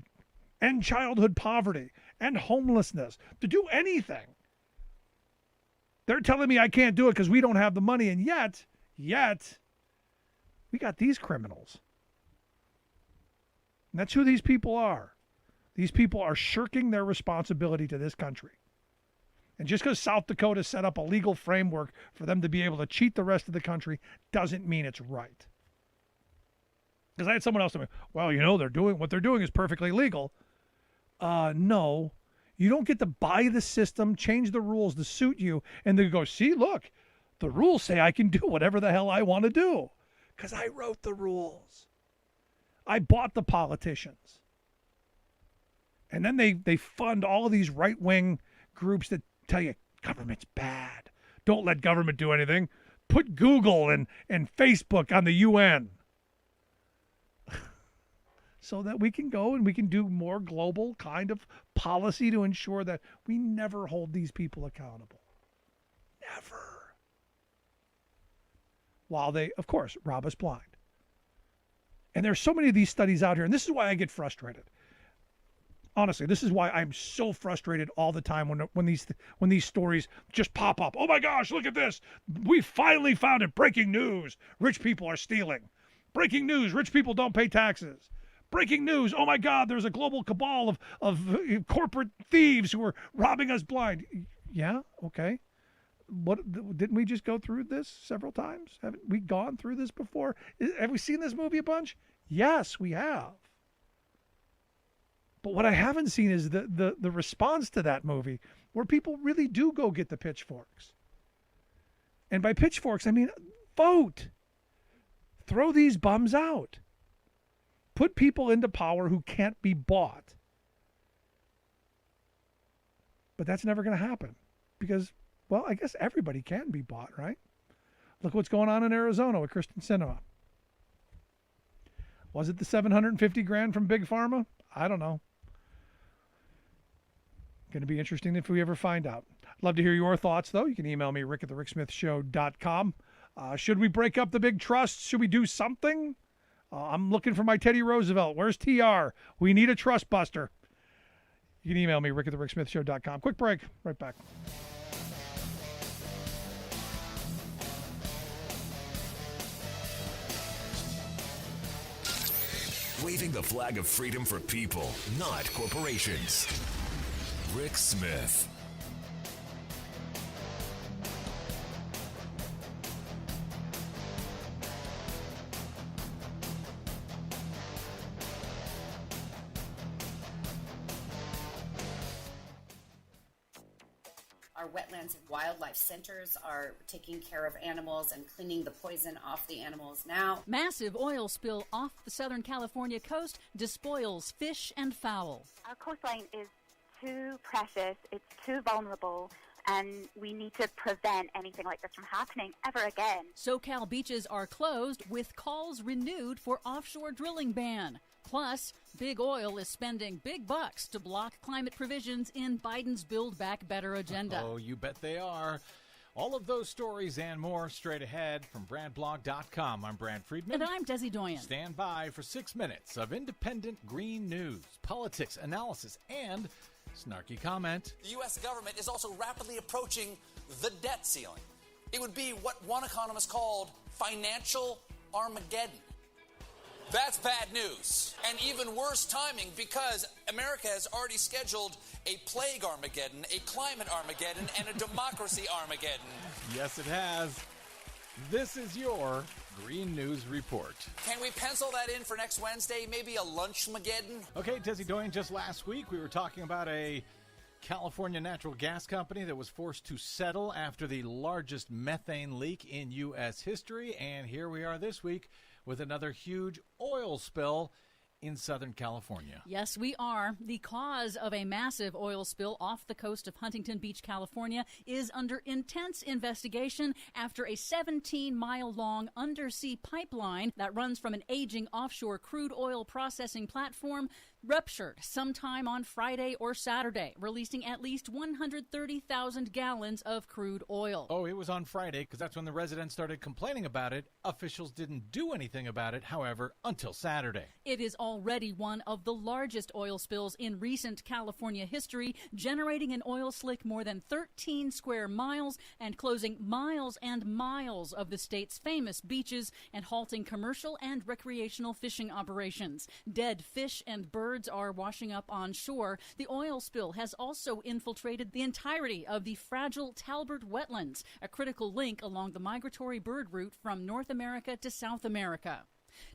end childhood poverty and homelessness, to do anything. They're telling me I can't do it because we don't have the money, and yet we got these criminals. And that's who these people are. These people are shirking their responsibility to this country. And just because South Dakota set up a legal framework for them to be able to cheat the rest of the country doesn't mean it's right. Because I had someone else tell me, well, what they're doing is perfectly legal. No, you don't get to buy the system, change the rules to suit you, and then go, see, look, the rules say I can do whatever the hell I want to do. Because I wrote the rules. I bought the politicians. And then they fund all of these right-wing groups that tell you government's bad. Don't let government do anything. Put Google and Facebook on the UN. So that we can go and we can do more global kind of policy to ensure that we never hold these people accountable. Never. While they, of course, rob us blind. And there's so many of these studies out here, and this is why I get frustrated. Honestly, this is why I'm so frustrated all the time when these stories just pop up. Oh my gosh, look at this. We finally found it. Breaking news. Rich people are stealing. Breaking news. Rich people don't pay taxes. Breaking news. Oh my God, there's a global cabal of corporate thieves who are robbing us blind. Yeah, okay. Didn't we just go through this several times? Haven't we gone through this before? Have we seen this movie a bunch? Yes, we have. But what I haven't seen is the response to that movie where people really do go get the pitchforks. And by pitchforks, I mean vote. Throw these bums out. Put people into power who can't be bought. But that's never going to happen because, well, I guess everybody can be bought, right? Look what's going on in Arizona with Kristen Sinema. Was it the $750,000 from Big Pharma? I don't know. Going to be interesting if we ever find out. Love to hear your thoughts, though. You can email me, rick@thericksmithshow.com. Should we break up the big trusts? Should we do something? I'm looking for my Teddy Roosevelt. Where's TR? We need a trust buster. You can email me, rick@thericksmithshow.com. Quick break. Right back. Waving the flag of freedom for people, not corporations. Rick Smith. Our wetlands and wildlife centers are taking care of animals and cleaning the poison off the animals now. Massive oil spill off the Southern California coast despoils fish and fowl. Our coastline is too precious, it's too vulnerable, and we need to prevent anything like this from happening ever again. SoCal beaches are closed with calls renewed for offshore drilling ban. Plus, Big Oil is spending big bucks to block climate provisions in Biden's Build Back Better agenda. Oh, you bet they are. All of those stories and more straight ahead from BradBlog.com. I'm Brad Friedman. And I'm Desi Doyen. Stand by for 6 minutes of independent green news, politics, analysis, and snarky comment. The U.S. government is also rapidly approaching the debt ceiling. It would be what one economist called financial Armageddon. That's bad news, and even worse timing because America has already scheduled a plague Armageddon, a climate Armageddon, and a democracy Armageddon. Yes, it has. This is your Green News Report. Can we pencil that in for next Wednesday? Maybe a lunch-mageddon? Okay, Desi Doyen, just last week we were talking about a California natural gas company that was forced to settle after the largest methane leak in U.S. history, and here we are this week with another huge oil spill in Southern California. Yes, we are. The cause of a massive oil spill off the coast of Huntington Beach, California, is under intense investigation after a 17-mile-long undersea pipeline that runs from an aging offshore crude oil processing platform ruptured sometime on Friday or Saturday, releasing at least 130,000 gallons of crude oil. Oh, it was on Friday because that's when the residents started complaining about it. Officials didn't do anything about it, however, until Saturday. It is all already one of the largest oil spills in recent California history, generating an oil slick more than 13 square miles and closing miles and miles of the state's famous beaches and halting commercial and recreational fishing operations. Dead fish and birds are washing up on shore. The oil spill has also infiltrated the entirety of the fragile Talbert wetlands, a critical link along the migratory bird route from North America to South America.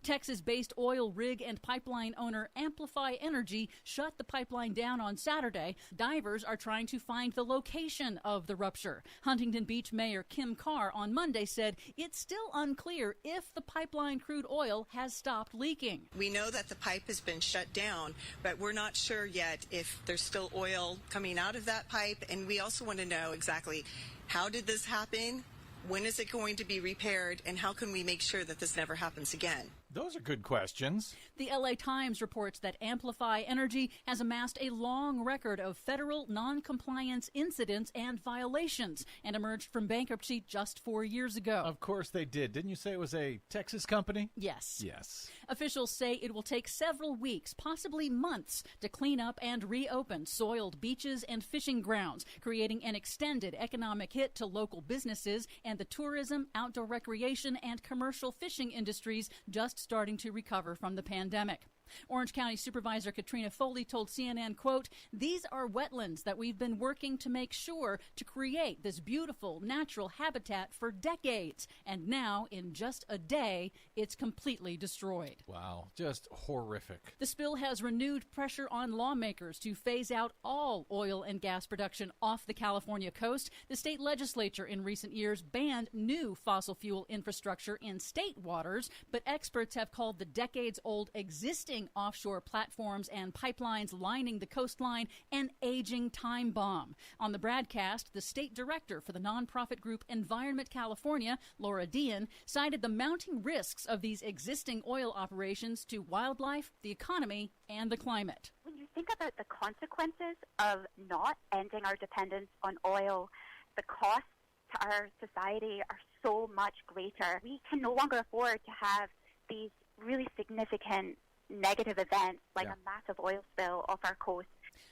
Texas-based oil rig and pipeline owner Amplify Energy shut the pipeline down on Saturday. Divers are trying to find the location of the rupture. Huntington Beach Mayor Kim Carr on Monday said it's still unclear if the pipeline crude oil has stopped leaking. We know that the pipe has been shut down, but we're not sure yet if there's still oil coming out of that pipe, and we also want to know exactly how did this happen? When is it going to be repaired, and how can we make sure that this never happens again? Those are good questions. The LA Times reports that Amplify Energy has amassed a long record of federal non-compliance incidents and violations and emerged from bankruptcy just 4 years ago. Of course they did. Didn't you say it was a Texas company? Yes. Yes. Officials say it will take several weeks, possibly months, to clean up and reopen soiled beaches and fishing grounds, creating an extended economic hit to local businesses and the tourism, outdoor recreation, and commercial fishing industries just starting to recover from the pandemic. Orange County Supervisor Katrina Foley told CNN, quote, "These are wetlands that we've been working to make sure to create this beautiful natural habitat for decades. And now, in just a day, it's completely destroyed." Wow, just horrific. The spill has renewed pressure on lawmakers to phase out all oil and gas production off the California coast. The state legislature in recent years banned new fossil fuel infrastructure in state waters, but experts have called the decades-old existing offshore platforms and pipelines lining the coastline an aging time bomb. On the broadcast, the state director for the nonprofit group Environment California, Laura Dean, cited the mounting risks of these existing oil operations to wildlife, the economy, and the climate. When you think about the consequences of not ending our dependence on oil, the costs to our society are so much greater. We can no longer afford to have these really significant negative events like a massive oil spill off our coast.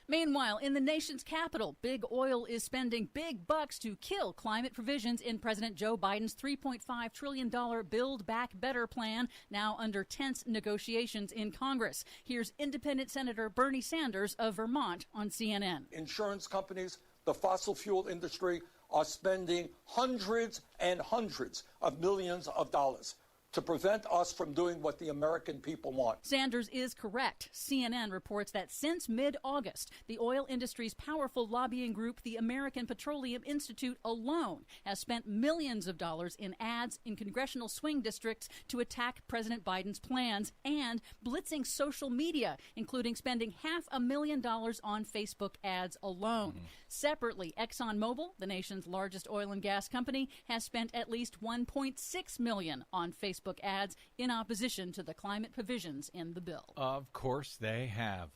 Meanwhile, in the nation's capital, big oil is spending big bucks to kill climate provisions in President Joe Biden's $3.5 trillion Build Back Better plan, now under tense negotiations in Congress. Here's independent Senator Bernie Sanders of Vermont on CNN. Insurance companies, the fossil fuel industry are spending hundreds and hundreds of millions of dollars to prevent us from doing what the American people want. Sanders is correct. CNN reports that since mid-August, the oil industry's powerful lobbying group, the American Petroleum Institute, alone has spent millions of dollars in ads in congressional swing districts to attack President Biden's plans and blitzing social media, including spending $500,000 on Facebook ads alone. Separately, ExxonMobil, the nation's largest oil and gas company, has spent at least $1.6 million on Facebook ads in opposition to the climate provisions in the bill. Of course they have.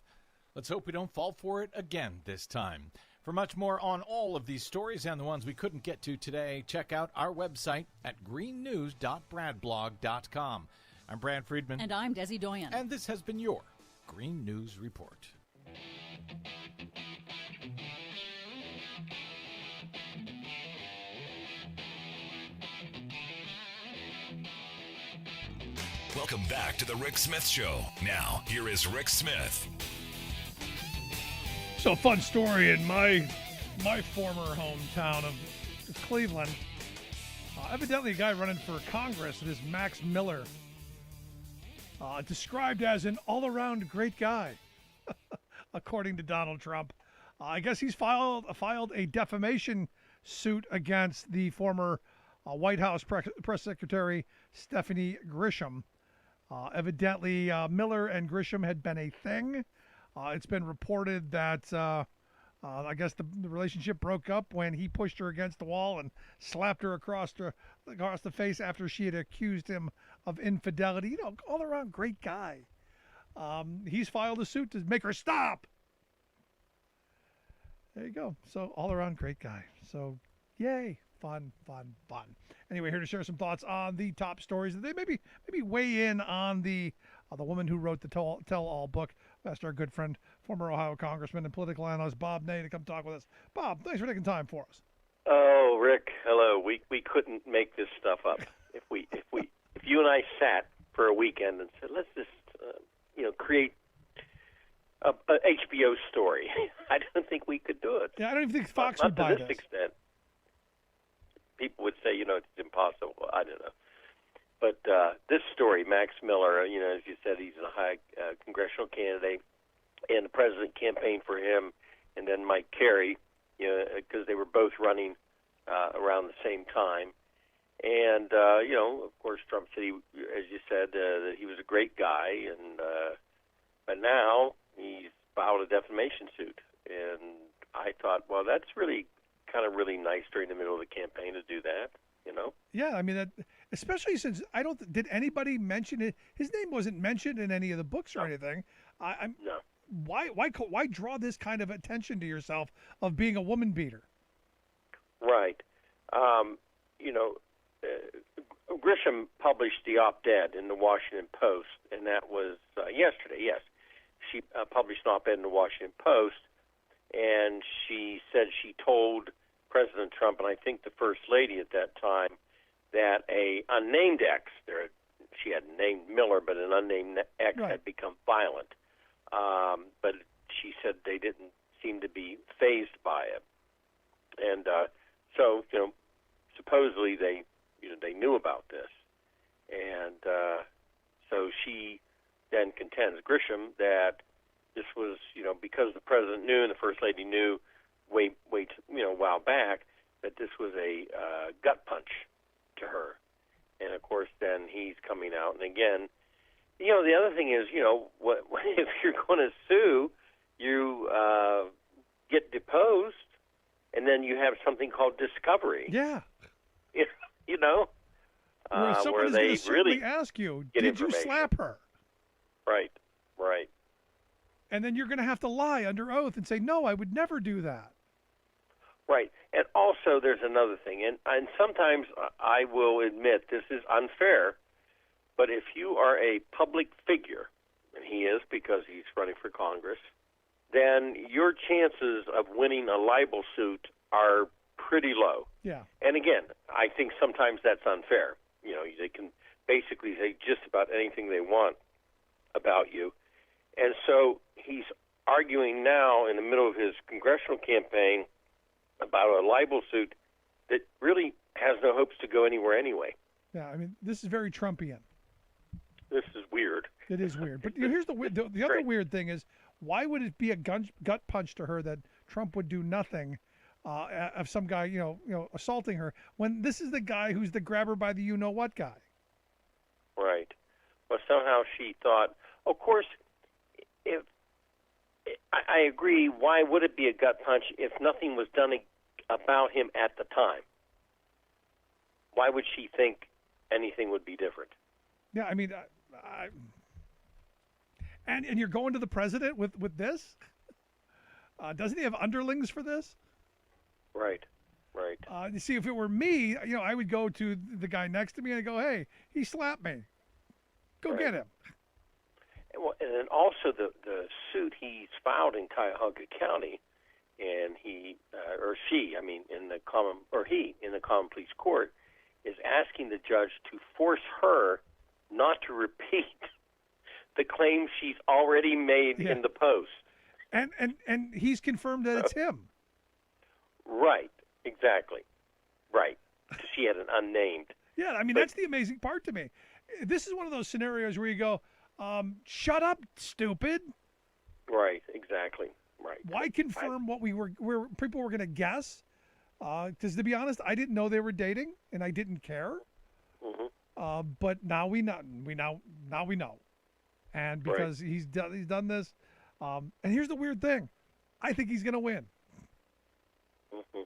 Let's hope we don't fall for it again this time. For much more on all of these stories and the ones we couldn't get to today, check out our website at greennews.bradblog.com. I'm Brad Friedman. And I'm Desi Doyen. And this has been your Green News Report. Welcome back to the Rick Smith Show. Now, here is Rick Smith. So, fun story in my former hometown of Cleveland. Evidently, a guy running for Congress, this Max Miller, described as an all-around great guy, according to Donald Trump. I guess he's filed a defamation suit against the former White House press secretary Stephanie Grisham. Evidently, Miller and Grisham had been a thing. It's been reported that I guess the relationship broke up when he pushed her against the wall and slapped her across the face after she had accused him of infidelity. You know, all around great guy. He's filed a suit to make her stop. There you go. So all around great guy. So yay. Fun. Anyway, here to share some thoughts on the top stories. They maybe weigh in on the the woman who wrote the tell-all book. Asked our good friend, former Ohio Congressman and political analyst Bob Ney to come talk with us. Bob, thanks for taking time for us. Oh, Rick, hello. We couldn't make this stuff up. If you and I sat for a weekend and said, let's just create a HBO story, I don't think we could do it. Yeah, I don't even think Fox not would buy to this extent. People would say, it's impossible. I don't know. But this story, Max Miller, as you said, he's a high congressional candidate, and the president campaigned for him, and then Mike Kerry, because they were both running around the same time. And, of course, Trump said, as you said, that he was a great guy, and but now he's filed a defamation suit. And I thought, well, that's really kind of really nice during the middle of the campaign to do that, Yeah, I mean, especially since did anybody mention it? His name wasn't mentioned in any of the books or anything. No. Why draw this kind of attention to yourself of being a woman beater? Right. Grisham published the op-ed in the Washington Post, and that was yesterday, yes. She published an op-ed in the Washington Post, and she said she told President Trump, and I think the First Lady at that time, that a unnamed ex, she had named Miller, but an unnamed ex had become violent. But she said they didn't seem to be fazed by it. And so, supposedly they knew about this. And so she then contends, Grisham, that this was, because the president knew and the First Lady knew a while back, that this was a gut punch to her. And, of course, then he's coming out. And, again, the other thing is, if you're going to sue, you get deposed, and then you have something called discovery. Yeah. Where someone is they going to really ask you, get did you information. slap her? Right. And then you're going to have to lie under oath and say, no, I would never do that. Right. And also there's another thing, and sometimes I will admit this is unfair, but if you are a public figure, and he is because he's running for Congress, then your chances of winning a libel suit are pretty low. Yeah. And again, I think sometimes that's unfair. They can basically say just about anything they want about you. And so he's arguing now in the middle of his congressional campaign about a libel suit that really has no hopes to go anywhere anyway. Yeah, I mean, this is very Trumpian. This is weird. It is weird. But here's the other weird thing is, why would it be a gut punch to her that Trump would do nothing of some guy, assaulting her, when this is the guy who's the grabber by the you-know-what guy? Right. Well, somehow she thought, of course, if I agree, why would it be a gut punch if nothing was done about him at the time? Why would she think anything would be different? Yeah, I mean, and you're going to the president with this? Doesn't he have underlings for this? Right. You see, if it were me, I would go to the guy next to me and I'd go, hey, he slapped me. Go get him. Well, and then also the suit he's filed in Cuyahoga County, and he in the common pleas court, is asking the judge to force her not to repeat the claims she's already made in the Post. And he's confirmed that it's him. Right. Exactly. Right. She had an unnamed. Yeah, I mean, that's the amazing part to me. This is one of those scenarios where you go, shut up, stupid. Right, exactly. Right. Why confirm what people were going to guess? Because to be honest, I didn't know they were dating, and I didn't care. Mm-hmm. But now we know. Now we know. And because he's done this, and here's the weird thing, I think he's going to win. Mm-hmm.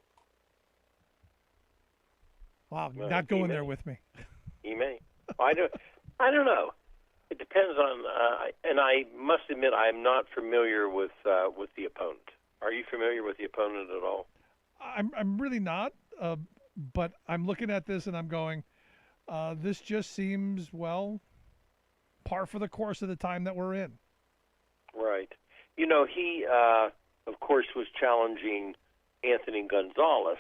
Wow, well, not going there with me. He may. I don't know. It depends on, and I must admit I'm not familiar with the opponent. Are you familiar with the opponent at all? I'm really not, but I'm looking at this and I'm going, this just seems, par for the course of the time that we're in. Right. You know, he, of course, was challenging Anthony Gonzalez,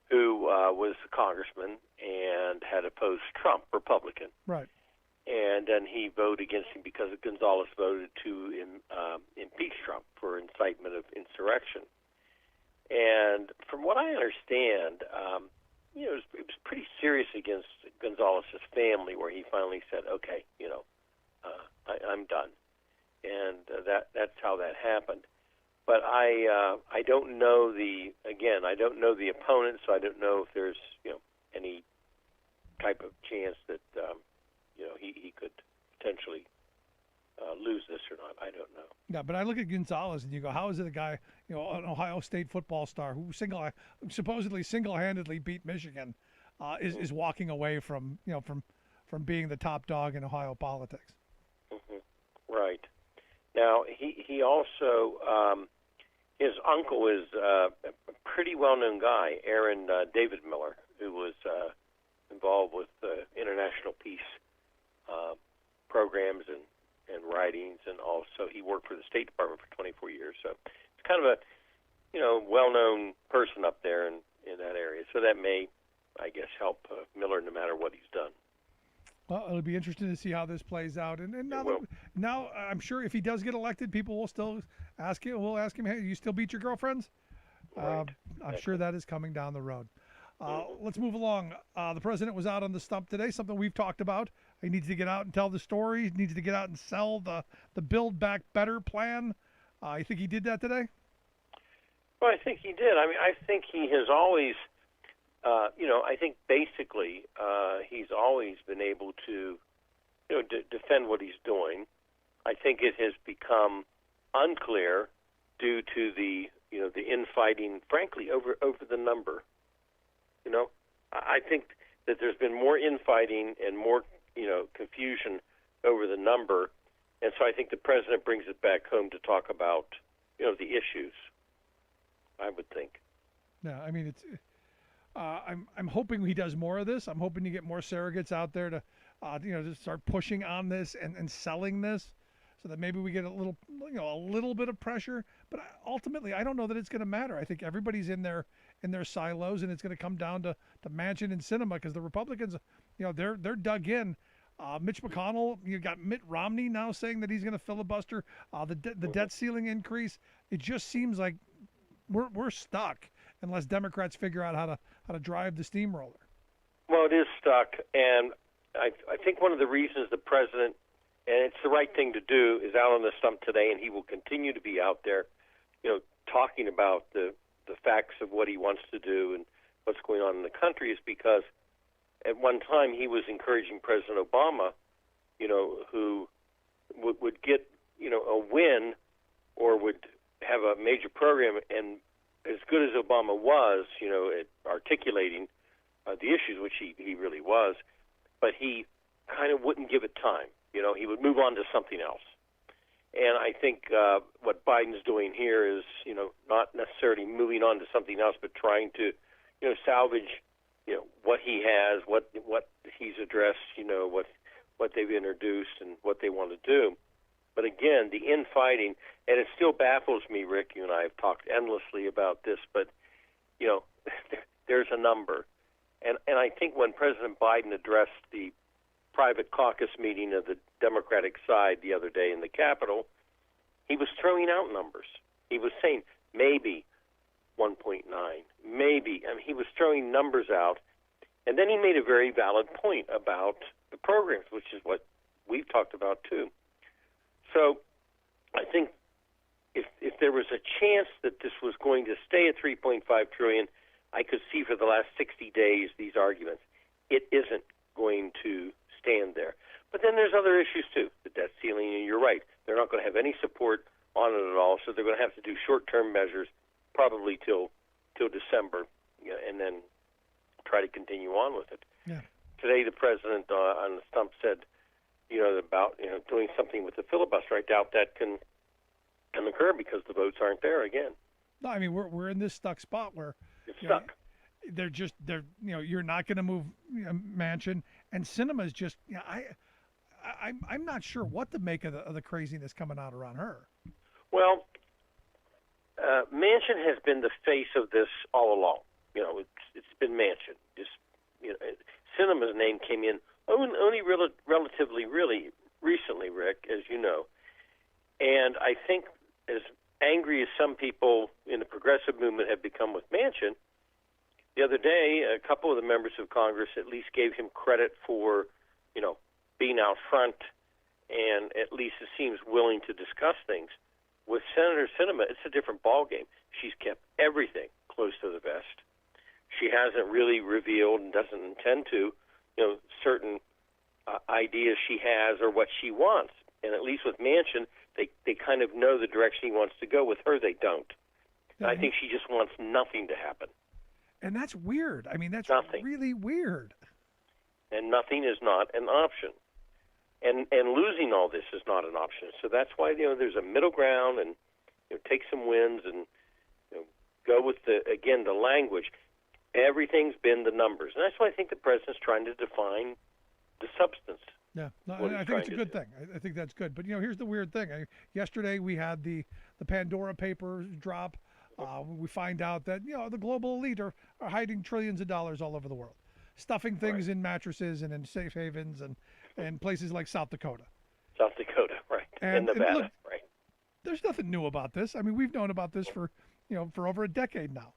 who was a congressman and had opposed Trump, Republican. Right. And then he voted against him because Gonzalez voted to impeach Trump for incitement of insurrection. And from what I understand, you know, it was pretty serious against Gonzalez's family, where he finally said, "Okay, you know, I'm done," and that's how that happened. But I don't know I don't know the opponent, so I don't know if there's, you know, any type of chance that you know, he could potentially lose this or not. I don't know. Yeah, but I look at Gonzalez and you go, how is it a guy, you know, an Ohio State football star who supposedly single-handedly beat Michigan, is walking away from, you know, from being the top dog in Ohio politics? Mm-hmm. Right. Now he also his uncle is a pretty well-known guy, Aaron David Miller, who was involved with international peace programs and writings, and also he worked for the State Department for 24 years. So it's kind of a, you know, well-known person up there in that area. So that may, I guess, help Miller no matter what he's done. Well, it'll be interesting to see how this plays out. And now I'm sure if he does get elected, people will still ask him. We'll ask him, "Hey, you still beat your girlfriends?" Right. I'm sure that is coming down the road. Let's move along. The president was out on the stump today, something we've talked about. He needs to get out and tell the story. He needs to get out and sell the Build Back Better plan. You think he did that today? Well, I think he did. I mean, I think he has always, you know, I think basically he's always been able to, you know, defend what he's doing. I think it has become unclear due to the, you know, the infighting, frankly, over the number. You know, I think that there's been more infighting and more, you know, confusion over the number, and so I think the president brings it back home to talk about, you know, the issues. I would think. Yeah, I mean, it's. I'm hoping he does more of this. I'm hoping to get more surrogates out there to, you know, to start pushing on this and selling this, so that maybe we get a little bit of pressure. But ultimately, I don't know that it's going to matter. I think everybody's in their silos, and it's going to come down to Manchin and Sinema, because the Republicans, you know, they're dug in. Mitch McConnell, you got Mitt Romney now saying that he's going to filibuster the debt ceiling increase. It just seems like we're stuck unless Democrats figure out how to drive the steamroller. Well, it is stuck, and I think one of the reasons the president, and it's the right thing to do, is out on the stump today, and he will continue to be out there, you know, talking about the facts of what he wants to do and what's going on in the country, is because at one time he was encouraging President Obama, you know, who would get, you know, a win or would have a major program, and as good as Obama was, you know, at articulating the issues, which he really was, but he kind of wouldn't give it time. You know, he would move on to something else. And I think what Biden's doing here is, you know, not necessarily moving on to something else, but trying to, you know, salvage, you know, what he has, what he's addressed, you know, what they've introduced and what they want to do. But again, the infighting, and it still baffles me, Rick, you and I have talked endlessly about this, but, you know, there's a number. And I think when President Biden addressed the private caucus meeting of the Democratic side the other day in the Capitol, he was throwing out numbers. He was saying maybe 1.9, maybe. I mean, he was throwing numbers out. And then he made a very valid point about the programs, which is what we've talked about too. So I think if there was a chance that this was going to stay at $3.5 trillion, I could see for the last 60 days these arguments. It isn't going to stand there. But then there's other issues too, the debt ceiling, and you're right. They're not going to have any support on it at all, so they're going to have to do short-term measures probably till December, you know, and then try to continue on with it. Yeah. Today the president on the stump said, you know, about, you know, doing something with the filibuster. I doubt that can occur because the votes aren't there again. No, I mean we're in this stuck spot where it's stuck. They're you know, you're not going to move, you know, Manchin, and Sinema's just, you know, I'm not sure what to make of the craziness coming out around her. Well, Manchin has been the face of this all along. It's been Manchin. Just Sinema's name came in only relatively really recently, Rick, as you know. And I think as angry as some people in the progressive movement have become with Manchin, the other day, a couple of the members of Congress at least gave him credit for, being out front and at least it seems willing to discuss things. With Senator Sinema, it's a different ballgame. She's kept everything close to the vest. She hasn't really revealed and doesn't intend to, certain ideas she has or what she wants. And at least with Manchin, they kind of know the direction he wants to go. With her, they don't. And I think she just wants nothing to happen. And that's weird. I mean, that's really weird. And nothing is not an option. And losing all this is not an option. So that's why there's a middle ground, and take some wins and go with the language. Everything's been the numbers, and that's why I think the president's trying to define the substance. Yeah, no, I think it's a good thing. I think that's good. But here's the weird thing. Yesterday we had the Pandora Papers drop. We find out that the global elite are hiding trillions of dollars all over the world, stuffing things in mattresses and in safe havens and places like South Dakota. South Dakota, right? And Nevada, look, right? There's nothing new about this. I mean, we've known about this for over a decade now.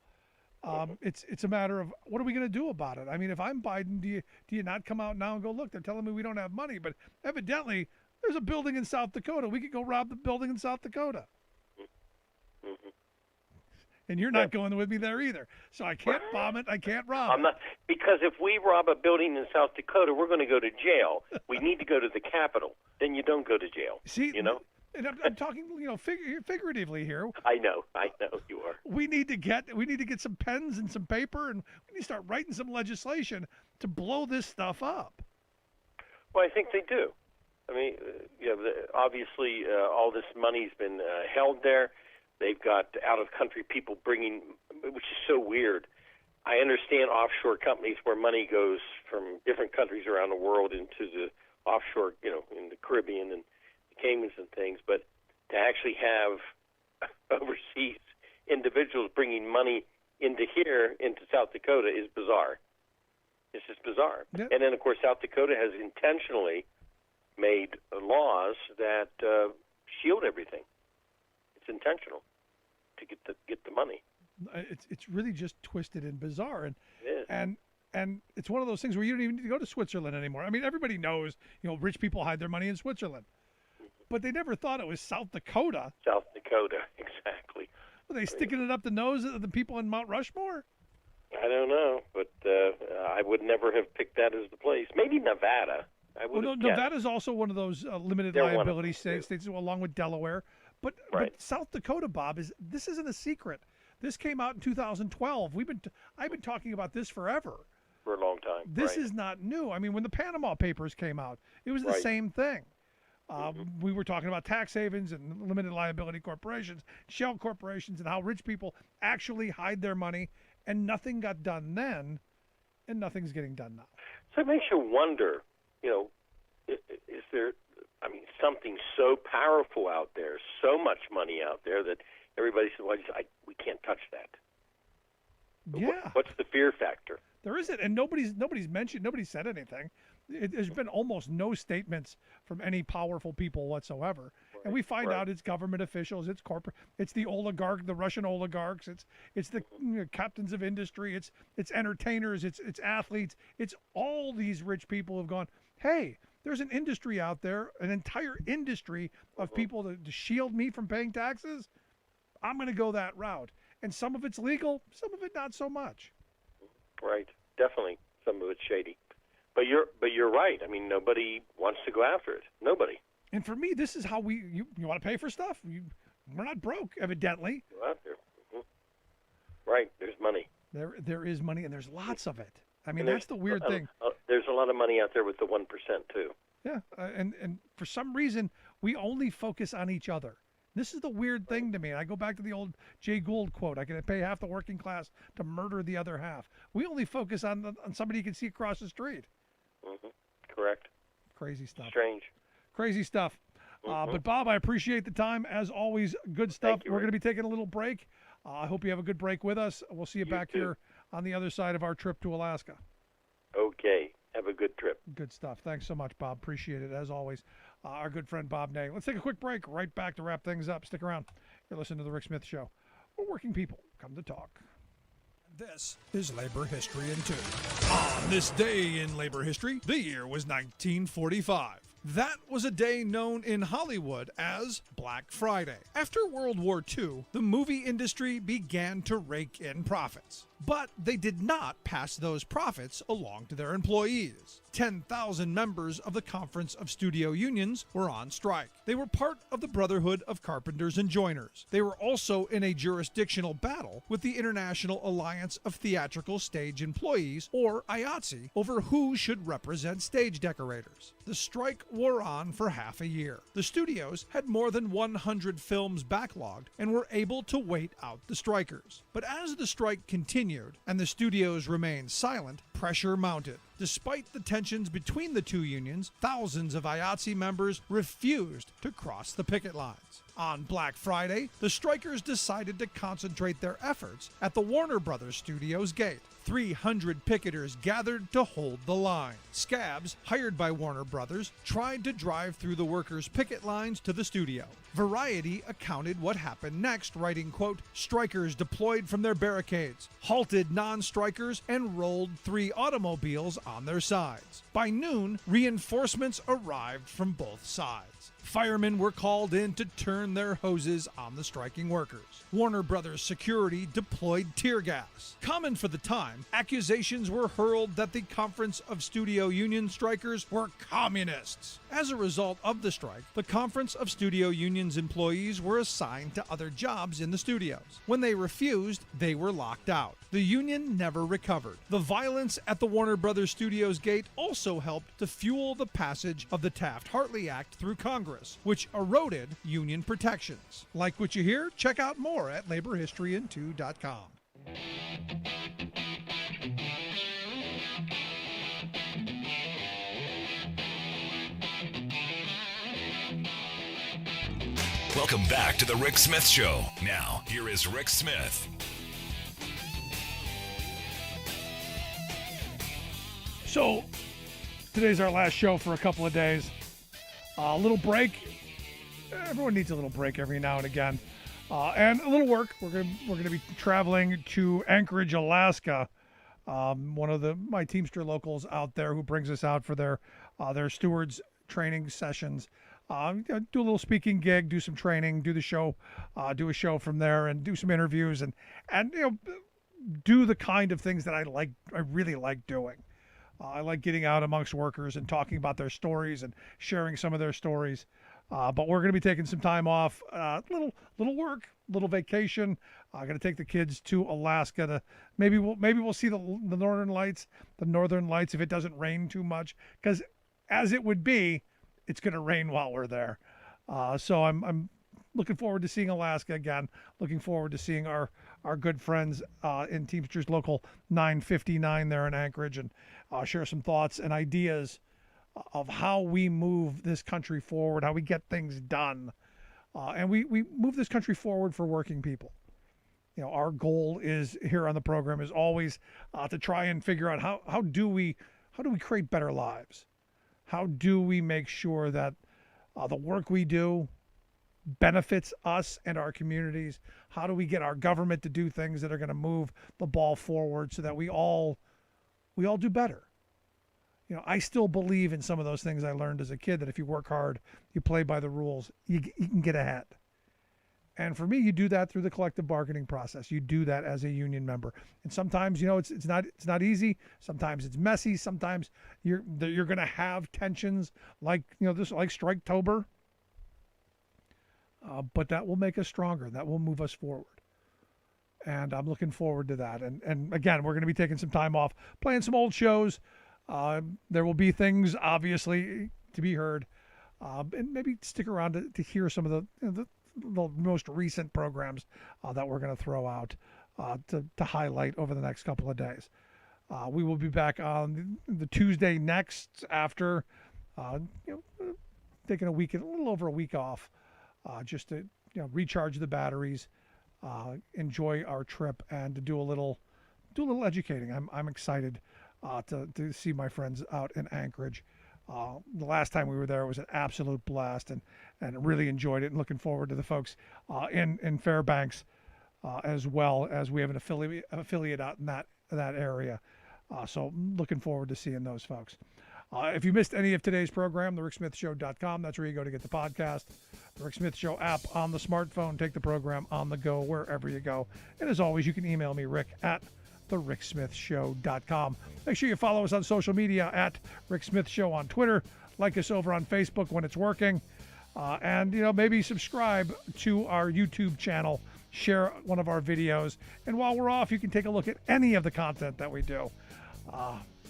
It's a matter of what are we going to do about it? I mean, if I'm Biden, do you not come out now and go, look, they're telling me we don't have money, but evidently there's a building in South Dakota. We could go rob the building in South Dakota. Mm-hmm. And you're not going with me there either. So I can't bomb it. I can't rob I'm not, because if we rob a building in South Dakota, we're going to go to jail. We need to go to the Capitol. Then you don't go to jail. See, and I'm talking, figuratively here. I know you are. We need to get some pens and some paper, and we need to start writing some legislation to blow this stuff up. Well, I think they do. I mean, obviously, all this money's been held there. They've got out-of-country people bringing, which is so weird. I understand offshore companies where money goes from different countries around the world into the offshore, in the Caribbean and the Caymans and things, but to actually have overseas individuals bringing money into South Dakota is bizarre. It's just bizarre. Yep. And then, of course, South Dakota has intentionally made laws that shield everything. It's intentional to get the money. It's really just twisted and bizarre, it is. And it's one of those things where you don't even need to go to Switzerland anymore. I mean, everybody knows rich people hide their money in Switzerland, but they never thought it was South Dakota. South Dakota, exactly. Are they sticking it up the nose of the people in Mount Rushmore? I don't know, but I would never have picked that as the place. Maybe Nevada. Nevada's also one of those limited liability states, along with Delaware. But South Dakota, Bob, this isn't a secret. This came out in 2012. I've been talking about this forever. For a long time. This is not new. I mean, when the Panama Papers came out, it was the same thing. We were talking about tax havens and limited liability corporations, shell corporations, and how rich people actually hide their money, and nothing got done then, and nothing's getting done now. So it makes you wonder, is there, something so powerful out there, so much money out there that everybody says, well, we can't touch that. Yeah. What's the fear factor? There isn't, and nobody's mentioned, nobody said anything. There's been almost no statements from any powerful people whatsoever. And we find out it's government officials, it's corporate, it's the the Russian oligarchs, it's the captains of industry, it's entertainers, it's athletes, it's all these rich people who've gone, hey, there's an industry out there, an entire industry of people to shield me from paying taxes. I'm going to go that route. And some of it's legal, some of it not so much. Right. Definitely. Some of it's shady. But you're right. I mean, nobody wants to go after it. Nobody. And for me, this is how you want to pay for stuff? We're not broke, evidently. Go out there. Mm-hmm. Right. There's money. There is money, and there's lots of it. I mean, that's the weird thing. There's a lot of money out there with the 1%, too. Yeah, and for some reason, we only focus on each other. This is the weird thing to me. I go back to the old Jay Gould quote, I can pay half the working class to murder the other half. We only focus on somebody you can see across the street. Mm-hmm. Correct. Crazy stuff. Strange. Crazy stuff. But Bob, I appreciate the time as always. Good stuff. We're going to be taking a little break. I hope you have a good break with us. We'll see you back here on the other side of our trip to Alaska. Okay. Have a good trip. Good stuff. Thanks so much, Bob. Appreciate it as always. Our good friend Bob Ney. Let's take a quick break. Right back to wrap things up. Stick around. You're listening to the Rick Smith Show. We're working people. Come to talk. This is Labor History in 2. On this day in labor history, the year was 1945. That was a day known in Hollywood as Black Friday. After World War II, the movie industry began to rake in profits. But they did not pass those profits along to their employees. 10,000 members of the Conference of Studio Unions were on strike. They were part of the Brotherhood of Carpenters and Joiners. They were also in a jurisdictional battle with the International Alliance of Theatrical Stage Employees, or IATSE, over who should represent stage decorators. The strike wore on for half a year. The studios had more than 100 films backlogged and were able to wait out the strikers. But as the strike continued and the studios remained silent, pressure mounted. Despite the tensions between the two unions, thousands of IATSE members refused to cross the picket lines. On Black Friday, the strikers decided to concentrate their efforts at the Warner Brothers Studios gate. 300 picketers gathered to hold the line. Scabs, hired by Warner Brothers, tried to drive through the workers' picket lines to the studio. Variety accounted what happened next, writing, quote, "Strikers deployed from their barricades, halted non-strikers, and rolled 3 automobiles on their sides. By noon, reinforcements arrived from both sides. Firemen were called in to turn their hoses on the striking workers. Warner Brothers security deployed tear gas. Common for the time, accusations were hurled that the Conference of Studio Union strikers were communists. As a result of the strike, the Conference of Studio Union's employees were assigned to other jobs in the studios. When they refused, they were locked out. The union never recovered. The violence at the Warner Brothers Studios gate also helped to fuel the passage of the Taft-Hartley Act through Congress, which eroded union protections. Like what you hear? Check out more at laborhistoryin2.com. Welcome back to the Rick Smith Show. Now, here is Rick Smith. So, today's our last show for a couple of days. A little break. Everyone needs a little break every now and again. And a little work. We're gonna be traveling to Anchorage, Alaska. One of my Teamster locals out there who brings us out for their stewards training sessions. Do a little speaking gig, do some training, do the show, do a show from there, and do some interviews, and do the kind of things that I really like doing. I like getting out amongst workers and talking about their stories and sharing some of their stories. But we're going to be taking some time off, little work, little vacation. I'm going to take the kids to Alaska to maybe we'll see the northern lights if it doesn't rain too much, because as it would be, it's going to rain while we're there. So I'm looking forward to seeing Alaska again. Looking forward to seeing our good friends in Teamsters Local 959 there in Anchorage, and share some thoughts and ideas of how we move this country forward, how we get things done. And we move this country forward for working people. Our goal is here on the program is always to try and figure out how do we create better lives? How do we make sure that the work we do benefits us and our communities? How do we get our government to do things that are going to move the ball forward so that we all do better? I still believe in some of those things I learned as a kid, that if you work hard, you play by the rules, you can get ahead. And for me, you do that through the collective bargaining process. You do that as a union member. And sometimes, it's not easy. Sometimes it's messy. Sometimes you're going to have tensions like Striketober. But that will make us stronger. That will move us forward. And I'm looking forward to that. And again, we're going to be taking some time off, playing some old shows. There will be things, obviously, to be heard. And maybe stick around to hear some of the most recent programs that we're going to throw out to highlight over the next couple of days. We will be back on the Tuesday next after taking a little over a week off, just to recharge the batteries, enjoy our trip, and to do a little educating. I'm excited to see my friends out in Anchorage. The last time we were there, it was an absolute blast, and really enjoyed it. And looking forward to the folks in Fairbanks, as well, as we have an affiliate out in that area. So looking forward to seeing those folks. If you missed any of today's program, thericksmithshow.com. That's where you go to get the podcast. The Rick Smith Show app on the smartphone. Take the program on the go wherever you go. And as always, you can email me, Rick, at thericksmithshow.com. Make sure you follow us on social media at Rick Smith Show on Twitter. Like us over on Facebook when it's working. And maybe subscribe to our YouTube channel. Share one of our videos. And while we're off, you can take a look at any of the content that we do.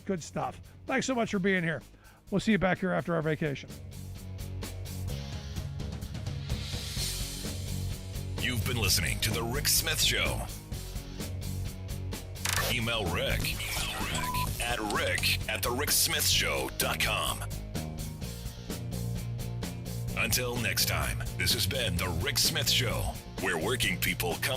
Good stuff. Thanks so much for being here. We'll see you back here after our vacation. You've been listening to The Rick Smith Show. Email Rick at rick@thericksmithshow.com. Until next time, this has been The Rick Smith Show, where working people come